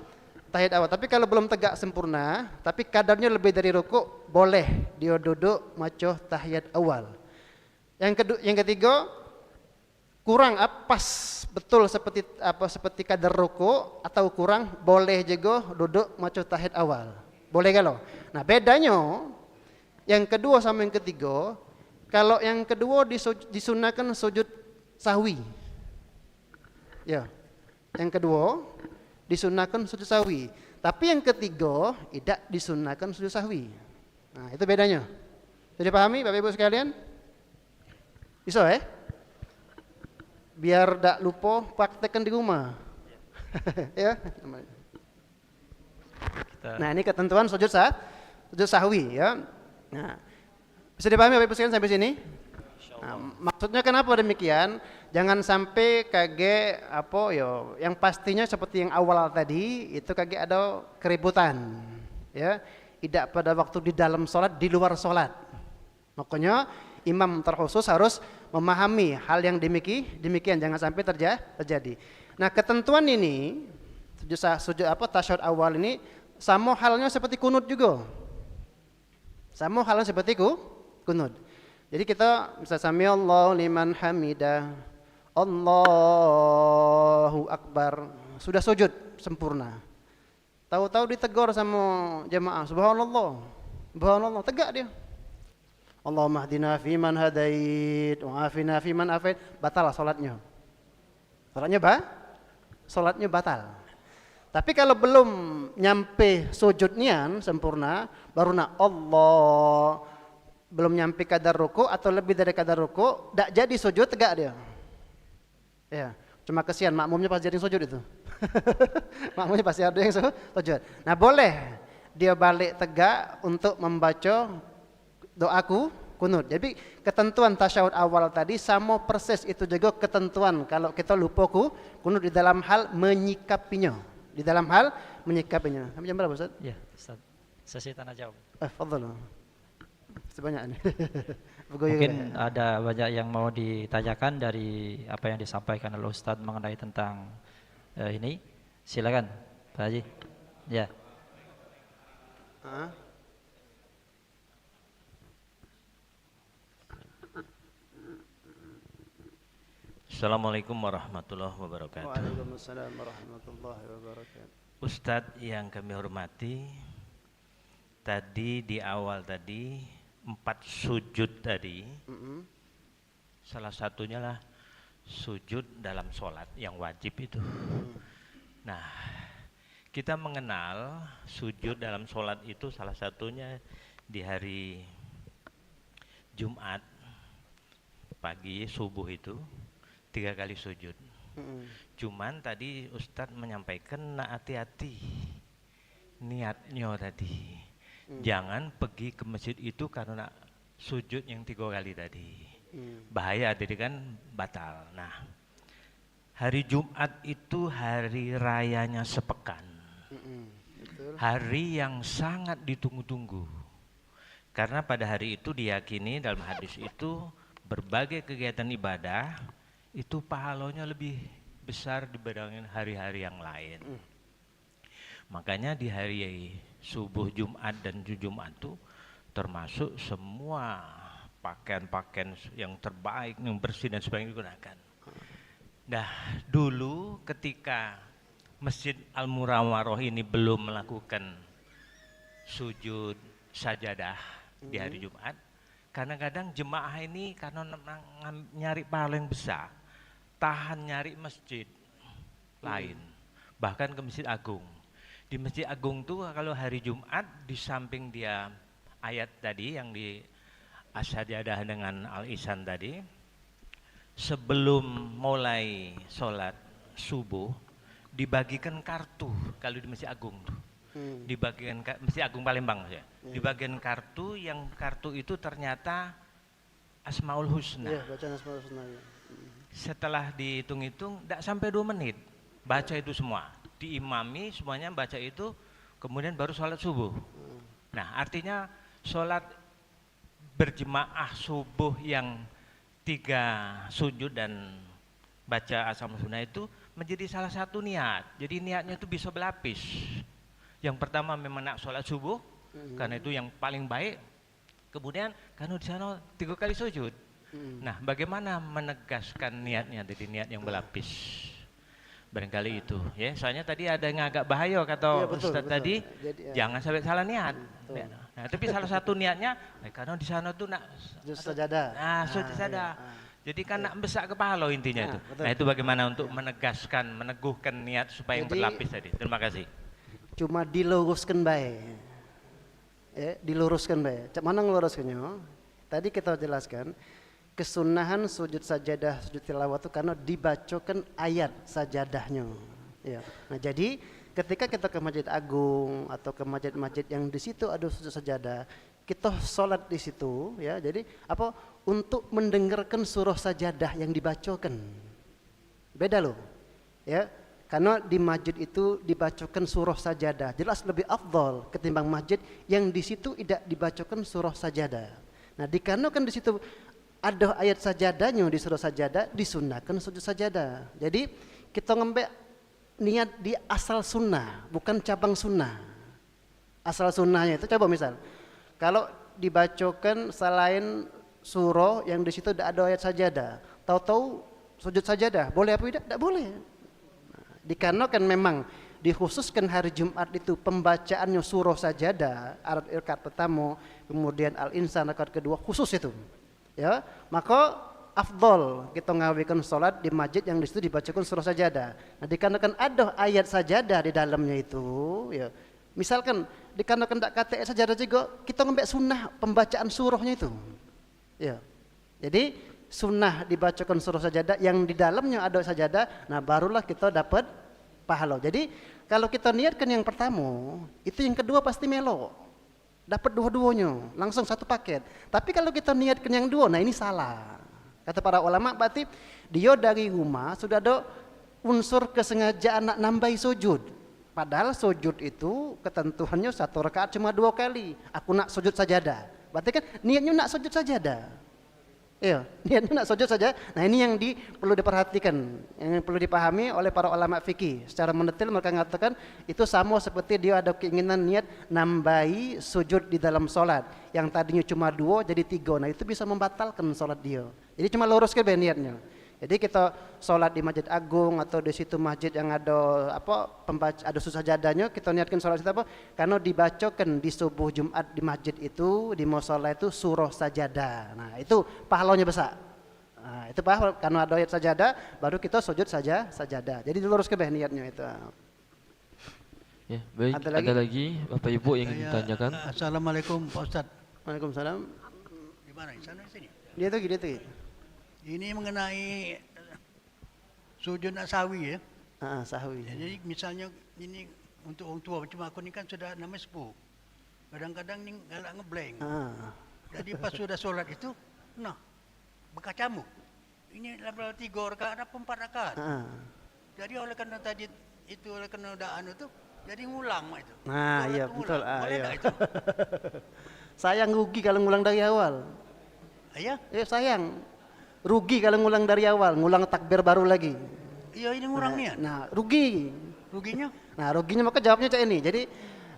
tahiyat awal. Tapi kalau belum tegak sempurna, tapi kadarnya lebih dari ruku, boleh dia duduk maca tahiyat awal. Yang ketiga, kurang pas betul seperti kadar ruku atau kurang, boleh juga duduk maca tahiyat awal. Boleh kalau. Nah, bedanya yang kedua sama yang ketiga, kalau yang kedua disunahkan sujud sahwi. Ya. Yang kedua disunahkan sujud sahwi, tapi yang ketiga tidak disunahkan sujud sahwi. Nah, itu bedanya. Jadi pahami Bapak Ibu sekalian? Bisa biar tidak lupa, praktekkan di rumah. Ya. Nah, ini ketentuan sujud sahwi, ya. Nah, bisa dipahami Bapak Ibu sekalian sampai sini? Nah, maksudnya kenapa demikian? Jangan sampai kaget yang pastinya seperti yang awal tadi itu kaget ada keributan, ya. Tidak pada waktu di dalam sholat, di luar sholat. Makanya imam terkhusus harus memahami hal yang demikian, jangan sampai terjadi. Nah, ketentuan ini tasyahud awal ini sama halnya seperti kunut juga. Sama halnya seperti kunut. Jadi kita bisa samiallahu liman hamidah, Allahu akbar, sudah sujud sempurna. Tahu-tahu ditegur sama jemaah, subhanallah, tegak dia. Allahumma hdina fiman hadait wa afina fiman afait, batal salatnya. Salatnya batal. Tapi kalau belum nyampe sujud nian sempurna, baru Allah, belum nyampe kadar ruku atau lebih dari kadar ruku, tidak jadi sujud, tegak dia. Ya, cuma kesian makmumnya pas jadi sujud itu. Makmumnya pasti ada yang sujud. Nah boleh dia balik tegak untuk membaca doaku kunut. Jadi ketentuan tasyahud awal tadi sama persis itu juga ketentuan kalau kita lupa kunut di dalam hal menyikapinya. Di dalam hal menyikapinya. Sampai jam berapa Ustaz? Ya, Ustaz. Sesi tanya jawab. Fadhal. Sebanyak ini. Mungkin ada banyak yang mau ditanyakan dari apa yang disampaikan oleh Ustaz mengenai tentang ini. Silakan, Pak Haji. Ya. Assalamualaikum warahmatullahi wabarakatuh. Waalaikumsalam warahmatullahi wabarakatuh. Ustadz yang kami hormati, tadi di awal tadi 4 sujud tadi, salah satunya lah sujud dalam sholat yang wajib itu. Nah, kita mengenal sujud dalam sholat itu salah satunya di hari Jumat pagi subuh itu 3 kali sujud. Cuman tadi Ustadz menyampaikan hati-hati niatnya tadi. Jangan pergi ke masjid itu karena sujud yang 3 kali tadi. Bahaya tadi kan batal. Nah, hari Jumat itu hari rayanya sepekan. Hari yang sangat ditunggu-tunggu. Karena pada hari itu diyakini dalam hadis itu berbagai kegiatan ibadah itu pahalanya lebih besar dibandingkan hari-hari yang lain. Makanya di hari subuh Jumat dan Jumat itu termasuk semua pakaian-pakaian yang terbaik, yang bersih dan sebagainya digunakan. Nah, dulu ketika Masjid Al-Murawwaroh ini belum melakukan sujud sajadah di hari Jumat, kadang-kadang jemaah ini karena nyari pahala yang besar, tahan nyari masjid lain, bahkan ke Masjid Agung. Di Masjid Agung tuh kalau hari Jumat di samping dia ayat tadi yang di as-sajadah dengan al-isan tadi, sebelum mulai sholat subuh dibagikan kartu kalau di Masjid Agung tuh. Dibagikan Masjid Agung Palembang ya. Dibagikan kartu yang kartu itu ternyata Asmaul Husna. Iya, bacaan Asmaul Husna ya. Setelah dihitung-hitung tidak sampai 2 menit baca itu semua, diimami semuanya baca itu, kemudian baru sholat subuh. Nah, artinya sholat berjemaah subuh yang 3 sujud dan baca Asmaul Husna itu menjadi salah satu niat. Jadi niatnya itu bisa berlapis. Yang pertama memang nak sholat subuh, karena itu yang paling baik. Kemudian karena di sana 3 kali sujud. Nah, bagaimana menegaskan niatnya, jadi niat yang berlapis? Barangkali itu, ya. Soalnya tadi ada yang agak bahaya kata Ustadz tadi, jadi, jangan sampai salah niat. Nah, tapi salah satu niatnya, karena di sana tuh nak sajadah. Nah, sujud sajadah. Jadi kan nak besak kepala intinya itu. Nah, itu bagaimana untuk menegaskan, meneguhkan niat supaya yang berlapis tadi. Terima kasih. Cuma diluruskan baik. Diluruskan baik. Mana ngeluruskannya? Tadi kita jelaskan kesunahan sujud sajadah, sujud tilawat itu karena dibacakan ayat sajadahnya. Ya. Nah, jadi ketika kita ke Masjid Agung atau ke masjid-masjid yang di situ ada sujud sajadah, kita sholat di situ, ya. Jadi apa? Untuk mendengarkan surah sajadah yang dibacakan. Beda loh, ya. Karena di masjid itu dibacakan surah sajadah, jelas lebih afdal ketimbang masjid yang di situ tidak dibacakan surah sajadah. Nah, dikarenakan di situ ada ayat sajadahnya di surah sajadah, disunahkan sujud sajadah. Jadi kita ngambil niat di asal sunnah, bukan cabang sunnah. Asal sunnahnya itu coba misal, kalau dibacakan selain surah yang di situ tidak ada ayat sajadah, tahu-tahu sujud sajadah, boleh apa tidak? Tidak boleh. Dikarenakan memang dikhususkan hari Jumat itu pembacaannya surah sajadah, rakaat pertama, kemudian al-insan rakaat kedua khusus itu. Ya, maka afdol kita ngawikan salat di masjid yang di situ dibacakan surah sajadah. Nah, dikarenakan ada ayat sajadah di dalamnya itu, ya. Misalkan dikarenakan tak kata ayat sajadah juga, kita ngambil sunnah pembacaan surahnya itu. Ya. Jadi sunnah dibacakan surah sajadah yang di dalamnya ada sajadah, nah barulah kita dapat pahala. Jadi kalau kita niatkan yang pertama, itu yang kedua pasti melo. Dapat dua-duanya, langsung satu paket. Tapi kalau kita niatkan yang dua, nah ini salah. Kata para ulama berarti dia dari rumah sudah ada unsur kesengajaan nak nambahi sujud. Padahal sujud itu ketentuannya satu rakaat cuma 2 kali. Aku nak sujud sajadah. Berarti kan niatnya nak sujud sajadah. Iya, niatnya nak sujud saja. Nah ini yang perlu diperhatikan, yang perlu dipahami oleh para ulama fikih. Secara mendetil mereka mengatakan itu sama seperti dia ada keinginan niat nambahi sujud di dalam solat. Yang tadinya cuma 2 jadi 3. Nah itu bisa membatalkan solat dia. Jadi cuma luruskan niatnya. Jadi kita sholat di Masjid Agung atau di situ masjid yang ada pembaca, ada susajadahnya, kita niatkan sholat itu apa? Karena dibacakan di subuh Jumat di masjid itu, di mushola itu surah sajadah. Nah itu pahalanya besar. Nah itu pahala karena ada ayat sajadah, baru kita sujud sajadah. Jadi diluruskan niatnya itu. Ya, baik. Ada lagi Bapak Ibu yang ingin ditanyakan? Assalamualaikum Pak Ustadz. Waalaikumsalam. Di mana? Di sana di sini. Dia tuh. Ini mengenai sujud sawi ya. Sahwi. Ya, jadi misalnya ini untuk orang tua, cuma aku ini kan sudah namanya sepuh. Kadang-kadang ini galak ngeblank. Jadi pas sudah sholat itu, nah berkacamuk. Ini level 3 rakaat apa 4 rakaat. Jadi oleh karena tadi itu oleh karena udah anu tuh, jadi ngulang itu. Nah iya betul. Boleh Iya. nggak itu? Sayang rugi kalau ngulang dari awal. Iya? Sayang. Rugi kalau ngulang dari awal, ngulang takbir baru lagi. Iya ini ngurang nih. Nah, rugi. Ruginya? Nah, ruginya maka jawabnya cak ini. Jadi,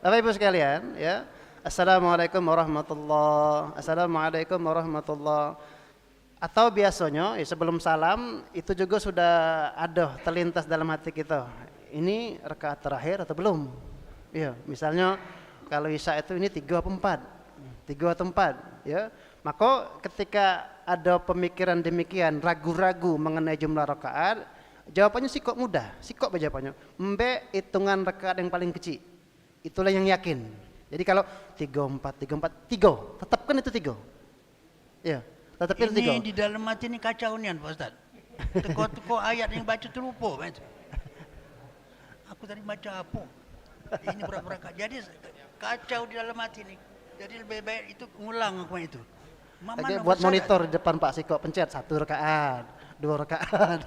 Bapak Ibu sekalian, ya. Assalamualaikum warahmatullahi. Assalamualaikum warahmatullahi. Atau biasanya sebelum salam itu juga sudah ada terlintas dalam hati kita. Ini rakaat terakhir atau belum? Iya, misalnya kalau Isya itu ini 3 atau 4. 3 atau 4, ya. Maka ketika ada pemikiran demikian, ragu-ragu mengenai jumlah rakaat, jawabannya sih kok mudah, sih kok jawabannya. Mbe hitungan rakaat yang paling kecil. Itulah yang yakin. Jadi kalau 3, 4, 3, tetapkan itu 3. Ya, tetapkan itu 3. Ini di dalam hati ini kacau nian Pak Ustaz. Teko-teko ayat yang baca terlupa. Aku tadi baca apa? Ini berapa rakaat. Jadi kacau di dalam hati ini. Jadi lebih baik itu ngulang aku itu. Oke, buat monitor di depan Pak Siko, pencet 1 rakaat, 2 rakaat.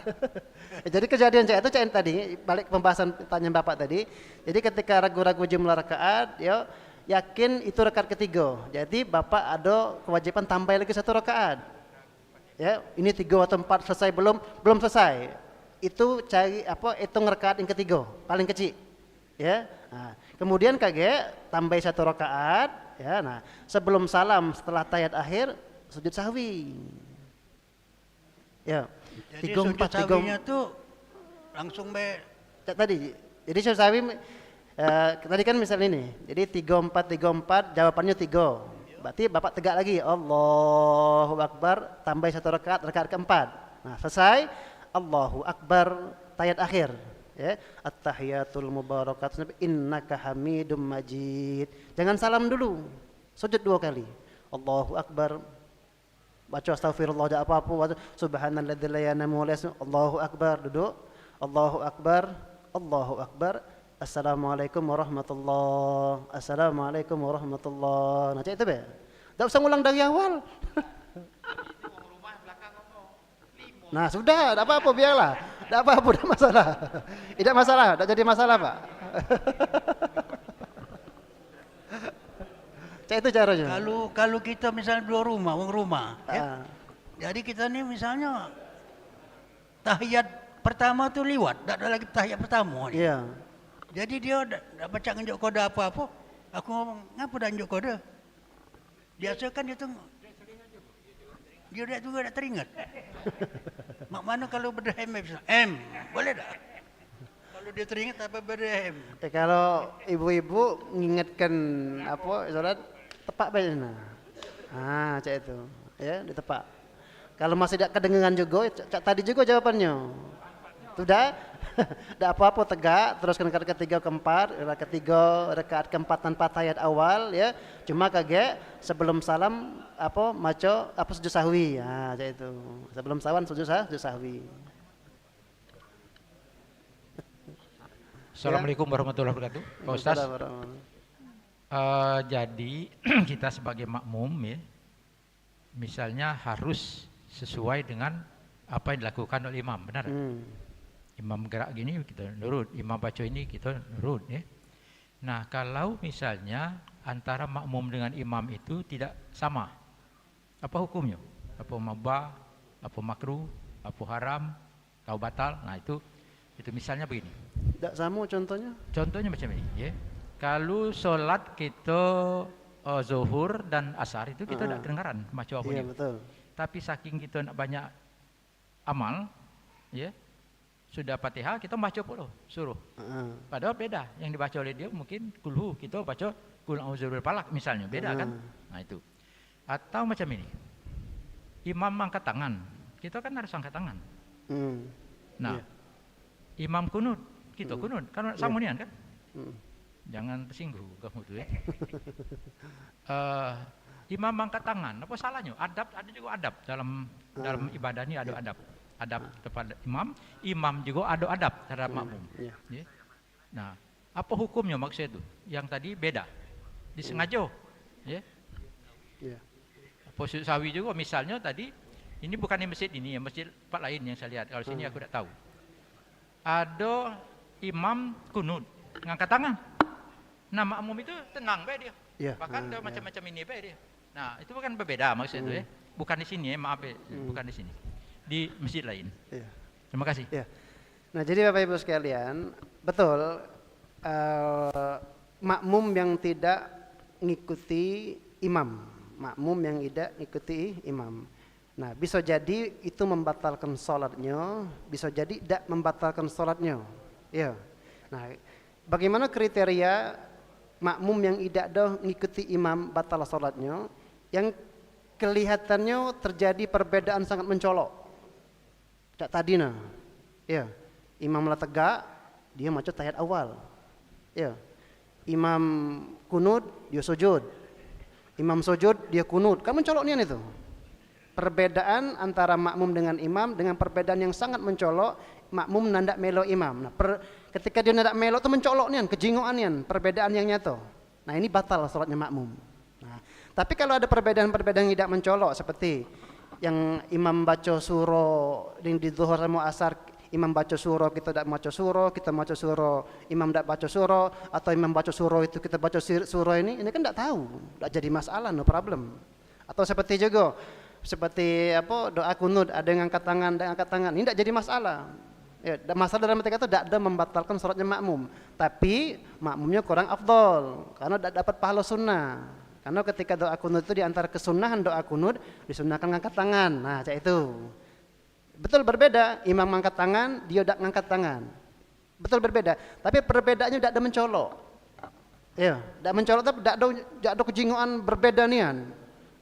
Jadi kejadian saya itu tadi, balik pembahasan tanya Bapak tadi. Jadi ketika ragu-ragu jumlah rakaat, ya yakin itu rakaat ketiga. Jadi Bapak ada kewajiban tambah lagi 1 rakaat. Ya, ini 3 atau 4 selesai belum selesai. Itu cari hitung rakaat yang ketiga, paling kecil. Ya. Nah, kemudian tambah 1 rakaat. Ya, nah sebelum salam setelah tahiyat akhir sujud sahwi. Ya. Jadi sujud sahwinya tuh langsung tadi. Jadi sujud sahwi tadi kan misalnya ini. Jadi 3, 4, jawabannya 3. Berarti Bapak tegak lagi Allahu Akbar tambah 1 rakaat keempat. Nah, selesai Allahu Akbar tahiyat akhir. Ya, at-tahiyatul mubarakatuh innaka hamidum majid. Jangan salam dulu. Sujud 2 kali. Allahu Akbar. Baca astagfirullah enggak apa-apa. Subhanalladzi la yanamu wa la yasmu. Allahu Akbar, duduk. Allahu Akbar. Allahu Akbar. Assalamualaikum warahmatullahi. Assalamualaikum warahmatullahi. Nah, cak itu be. Enggak usah ngulang dari awal. Nah, sudah, enggak apa-apa biarlah. Tidak apa-apa, tidak masalah. Tidak masalah, tidak jadi masalah Pak. Cak itu caranya. Kalau kita misalnya 2 rumah, orang rumah, ya. Jadi kita nih misalnya tahiyat pertama tuh liwat, tidak ada lagi tahiyat pertama. Iya. Jadi dia tidak baca nunjuk kode apa-apa. Aku ngomong, ngapa dah nunjuk kode? Biasa kan dia tuh dia juga tidak teringat. Mak mana kalau berdahim M, boleh tak? Kalau dia teringat apa berem? Kalau ibu-ibu mengingatkan apa sholat tepak baiknya. Ah, cak itu, ya ditepak. Kalau masih tidak kedengaran juga, cak tadi juga jawabannya. Sudah, tidak apa-apa tegak, teruskan rakaat ketiga keempat, rakaat keempat tanpa tahiyat awal, ya. Cuma kaget sebelum salam apa sujud sahwi, ya cak itu. Sebelum salam sujud sahwi. Assalamualaikum warahmatullahi wabarakatuh, Pak Ustaz. Jadi kita sebagai makmum ya, misalnya harus sesuai dengan apa yang dilakukan oleh imam, benar? Imam gerak gini kita nurut, imam baca ini kita nurut ya. Nah kalau misalnya antara makmum dengan imam itu tidak sama, apa hukumnya? Apa mubah, apa makruh, apa haram, atau batal? Nah itu misalnya begini. Tidak sama contohnya? Contohnya macam ini ya. Kalau sholat kita zuhur dan asar itu kita tidak kedengaran baca apa iya, betul. Tapi saking kita nak banyak amal ya, sudah Fatihah kita baca pula suruh. Padahal beda, yang dibaca oleh dia mungkin kulhu, kita baca kul a'udzu birabbil falaq misalnya, beda kan? Nah itu. Atau macam ini. Imam angkat tangan, kita kan harus angkat tangan. Nah, imam kunut, kita kunut, kan samunian kan? Jangan tersinggung kamu tuh ya. Imam angkat tangan, apa salahnya? Adab, ada juga adab dalam ibadah ini, ada adab. Adab kepada imam juga ada adab terhadap makmum. Ya. Nah, apa hukumnya maksud itu? Yang tadi beda, disengaja, ya. Posisi sawi juga misalnya tadi, ini bukan di masjid ini, ya masjid tempat lain yang saya lihat. Kalau sini aku tidak tahu. Ada imam kunut, ngangkat tangan. Nah makmum itu tenang baik dia. Bahkan ada macam-macam ini baik dia. Nah itu bukan berbeda maksud itu ya. Bukan di sini ya, maaf ya, bukan di sini. Di masjid lain. Terima kasih. Nah jadi Bapak Ibu sekalian, betul makmum yang tidak mengikuti imam, Nah bisa jadi itu membatalkan sholatnya, bisa jadi tidak membatalkan sholatnya. Ya. Nah bagaimana kriteria makmum yang tidak mengikuti imam batal sholatnya, yang kelihatannya terjadi perbedaan sangat mencolok. Tak tadi nah, ya, imam lah tegak, dia macam tahiyat awal, ya, imam kunut dia sujud, imam sujud dia kunut, kan mencolok nian itu. Perbedaan antara makmum dengan imam dengan perbedaan yang sangat mencolok, makmum nandak melo imam. Nah, ketika dia nandak melo itu mencolok nian, kejingoan nian, perbedaan yang nyata. Nah ini batal sholatnya makmum. Nah, tapi kalau ada perbedaan-perbedaan yang tidak mencolok seperti yang imam baca surah di zuhur sama asar, imam baca surah kita tidak baca surah, kita baca surah imam tidak baca surah, atau imam baca surah itu kita baca surah ini kan tidak tahu, tidak jadi masalah, no problem. Atau seperti juga seperti apa doa kunut, ada yang angkat tangan, ini tidak jadi masalah. Ya, masalah dalam arti kata tidak ada membatalkan sholatnya makmum, tapi makmumnya kurang afdol karena tidak dapat pahala sunnah. Karena ketika doa kunut itu diantara kesunahan doa kunut disunahkan ngangkat tangan. Nah, cak itu. Betul berbeda, imam ngangkat tangan, dia tidak ngangkat tangan. Betul berbeda, tapi perbedaannya tidak ada mencolok. Ya, tidak mencolok tapi tidak ada kejingoan berbeda nian.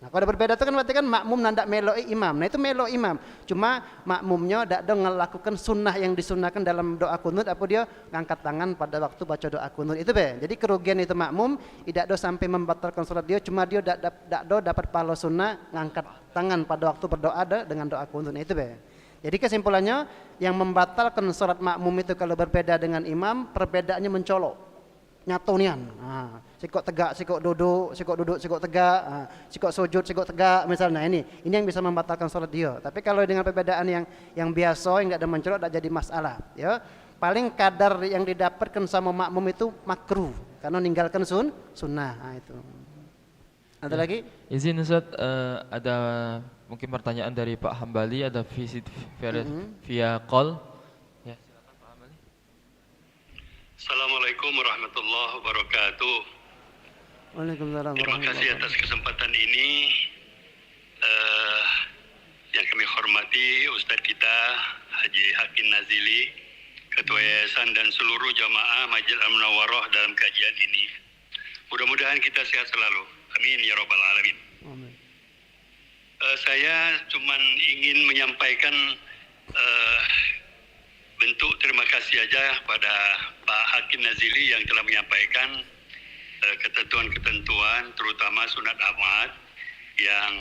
Nah, kalau ada berbeda itu kan berarti kan makmum nandak meloi imam. Nah, itu melo imam. Cuma makmumnya tidak ada melakukan sunnah yang disunahkan dalam doa kunut, apa dia ngangkat tangan pada waktu baca doa kunut. Itu be. Jadi kerugian itu makmum tidak ada sampai membatalkan sholat dia, cuma dia tidak dapat pahala sunnah ngangkat tangan pada waktu berdoa dengan doa kunut. Nah, itu be. Jadi kesimpulannya yang membatalkan sholat makmum itu kalau berbeda dengan imam, perbedaannya mencolok. Nyatonian, sikok tegak, sikok duduk, sikok tegak, sikok sujud, sikok tegak, misalnya ini yang bisa membatalkan sholat dia. Tapi kalau dengan perbedaan yang biasa, yang tidak ada mencolok, tidak jadi masalah. Ya, paling kadar yang didapatkan sama makmum itu makruh, karena meninggalkan sunnah. Nah, itu. Ada lagi? Izin Ustaz, ada mungkin pertanyaan dari Pak Hambali, ada visit via call. Assalamualaikum warahmatullahi wabarakatuh. Waalaikumsalam. Terima kasih atas kesempatan ini. Yang kami hormati Ustadz kita Haji Hakim Nazili Ketua Yayasan dan seluruh jamaah Masjid Al-Munawwarah dalam kajian ini. Mudah-mudahan kita sehat selalu. Amin ya rabbal alamin. Amin. Saya cuman ingin menyampaikan bentuk terima kasih aja pada Pak Hakim Nazili yang telah menyampaikan ketentuan-ketentuan terutama sunat Ahmad yang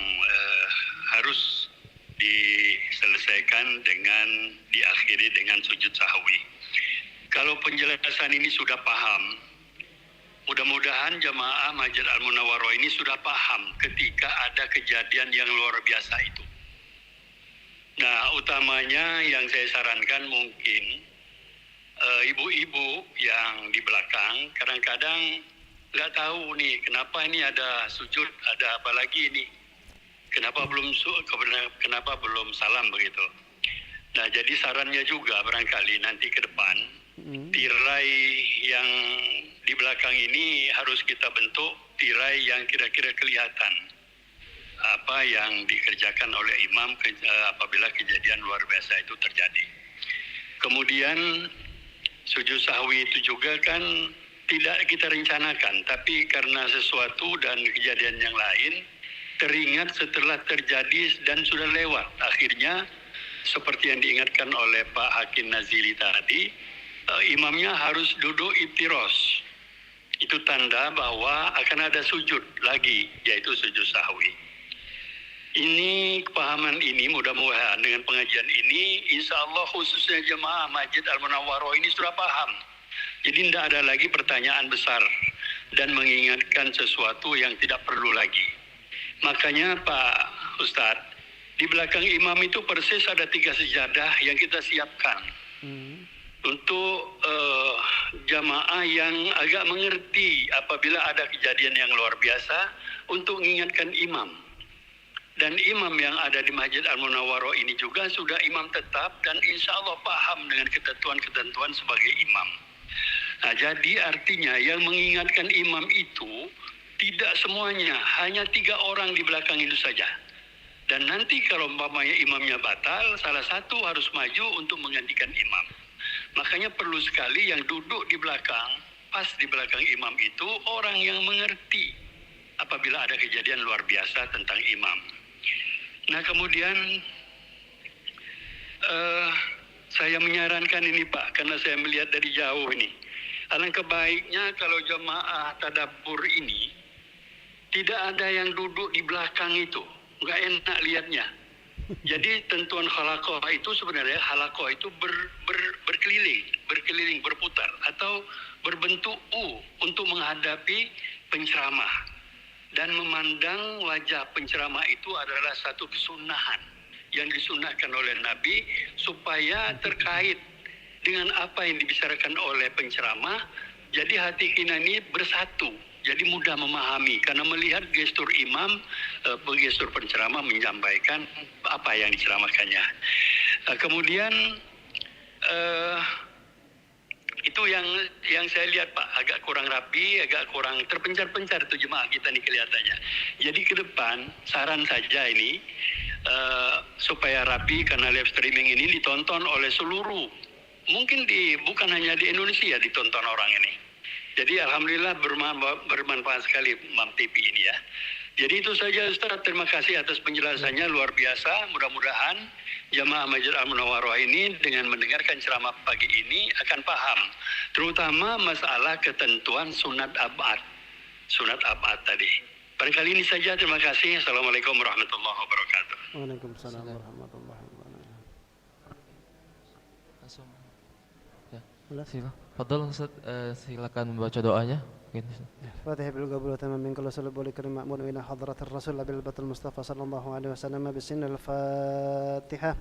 harus diselesaikan dengan diakhiri dengan sujud sahwi. Kalau penjelasan ini sudah paham, mudah-mudahan jamaah Masjid Al-Munawwarah ini sudah paham ketika ada kejadian yang luar biasa itu. Nah, utamanya yang saya sarankan mungkin ibu-ibu yang di belakang kadang-kadang nggak tahu nih kenapa ini ada sujud, ada apa lagi ini, kenapa belum salam begitu. Nah, jadi sarannya juga barangkali nanti ke depan tirai yang di belakang ini harus kita bentuk tirai yang kira-kira kelihatan apa yang dikerjakan oleh imam apabila kejadian luar biasa itu terjadi. Kemudian sujud sahwi itu juga kan tidak kita rencanakan, tapi karena sesuatu dan kejadian yang lain teringat setelah terjadi dan sudah lewat. Akhirnya seperti yang diingatkan oleh Pak Hakim Nazili tadi, imamnya harus duduk iftiros. Itu tanda bahwa akan ada sujud lagi, yaitu sujud sahwi. Ini kepahaman ini mudah-mudahan dengan pengajian ini insya Allah khususnya jemaah Masjid Al-Munawwarah ini sudah paham. Jadi tidak ada lagi pertanyaan besar dan mengingatkan sesuatu yang tidak perlu lagi. Makanya Pak Ustadz, di belakang imam itu persis ada 3 sejadah yang kita siapkan untuk jamaah yang agak mengerti apabila ada kejadian yang luar biasa untuk mengingatkan imam. Dan imam yang ada di Masjid Al-Munawwarah ini juga sudah imam tetap dan insya Allah paham dengan ketentuan-ketentuan sebagai imam. Nah, jadi artinya yang mengingatkan imam itu tidak semuanya, hanya 3 orang di belakang itu saja. Dan nanti kalau umpamanya imamnya batal, salah satu harus maju untuk menggantikan imam. Makanya perlu sekali yang duduk di belakang, pas di belakang imam itu orang yang mengerti apabila ada kejadian luar biasa tentang imam. Nah, kemudian saya menyarankan ini Pak, karena saya melihat dari jauh ini. Alangkah baiknya kalau jamaah tadabbur ini tidak ada yang duduk di belakang itu, nggak enak lihatnya. Jadi tentuan halaqah itu sebenarnya halaqah itu berkeliling, berputar atau berbentuk U untuk menghadapi penceramah. Dan memandang wajah penceramah itu adalah satu kesunahan yang disunahkan oleh Nabi supaya terkait dengan apa yang dibicarakan oleh penceramah. Jadi hati kita ini bersatu, jadi mudah memahami karena melihat gestur imam, gestur penceramah menyampaikan apa yang diceramahkannya. Kemudian itu yang saya lihat Pak, agak kurang rapi, agak kurang terpencar-pencar itu jemaah kita nih kelihatannya. Jadi ke depan saran saja ini supaya rapi karena live streaming ini ditonton oleh seluruh, mungkin bukan hanya di Indonesia ditonton orang ini. Jadi alhamdulillah bermanfaat sekali MAM TV ini ya. Jadi itu saja Ustaz, terima kasih atas penjelasannya luar biasa. Mudah-mudahan jamaah Masjid Al-Munawwarah ini dengan mendengarkan ceramah pagi ini akan paham, terutama masalah ketentuan sunat abad. Sunat abad tadi. Barangkali ini saja, terima kasih. Assalamualaikum warahmatullahi wabarakatuh. Waalaikumsalam warahmatullahi wabarakatuh. Langsung. Ya. Fadhal Ustaz, silakan membaca doanya. فاتح بالقبول وتمام من كل سلب ولكل مأمون إلى حضرة الرسول بالبط المصطفى صلى الله عليه وسلم بسن الفاتحة.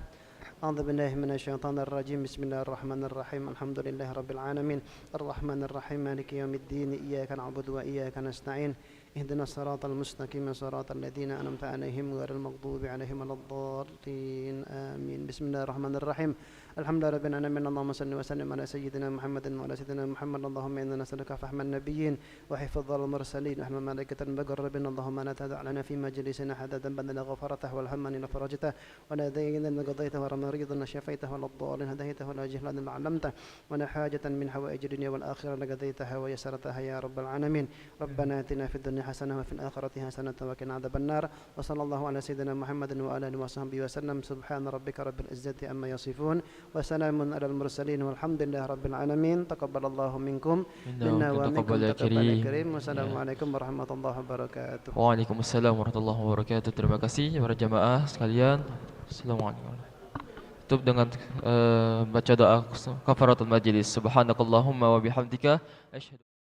أعوذ بالله من الشيطان الرجيم. بسم الله الرحمن الرحيم. الحمد لله رب العالمين الرحمن الرحيم مالك يوم الدين إياك نعبد وإياك نستعين اهدنا الصراط المستقيم صراط الذين أنعمت عليهم غير المغضوب عليهم ولا الضالين آمين. بسم الله الرحمن الرحيم. الحمد لله رب العالمين. اللهم صل وسلم على سيدنا محمد وعلى سيدنا محمد. اللهم إنا نسألك فهم النبيين وحفظ المرسلين وحفظ الملائكة المقربين. اللهم لا تدع لنا في مجلسنا حدا ذنبا إلا غفرته والهم إلا فرجته ولا دينا إلا قضيته ولا مريضا إلا شفيته ولا الضالين هديته ولا جهلا إلا علمته ولا حاجة من حوائج الدنيا والآخرة لقضيتها ويسرتها يا رب العالمين. ربنا آتنا في الدنيا حسنة وفي الآخرة حسنة وقنا عذاب النار. وصلى الله على سيدنا محمد وعلى آله وصحبه وسلم. سبحان ربك رب العزة عما يصفون وسلام على المرسلين والحمد لله رب العالمين. تقبل الله منكم منا ومنكم تقبل الكريم. والسلام عليكم warahmatullahi wabarakatuh. Waalaikumsalam warahmatullahi wabarakatuh. Terima kasih para jamaah sekalian. Assalamualaikum. Tutup dengan baca doa kafaratul majlis. Subhanakallahumma wa bihamdika asyhadu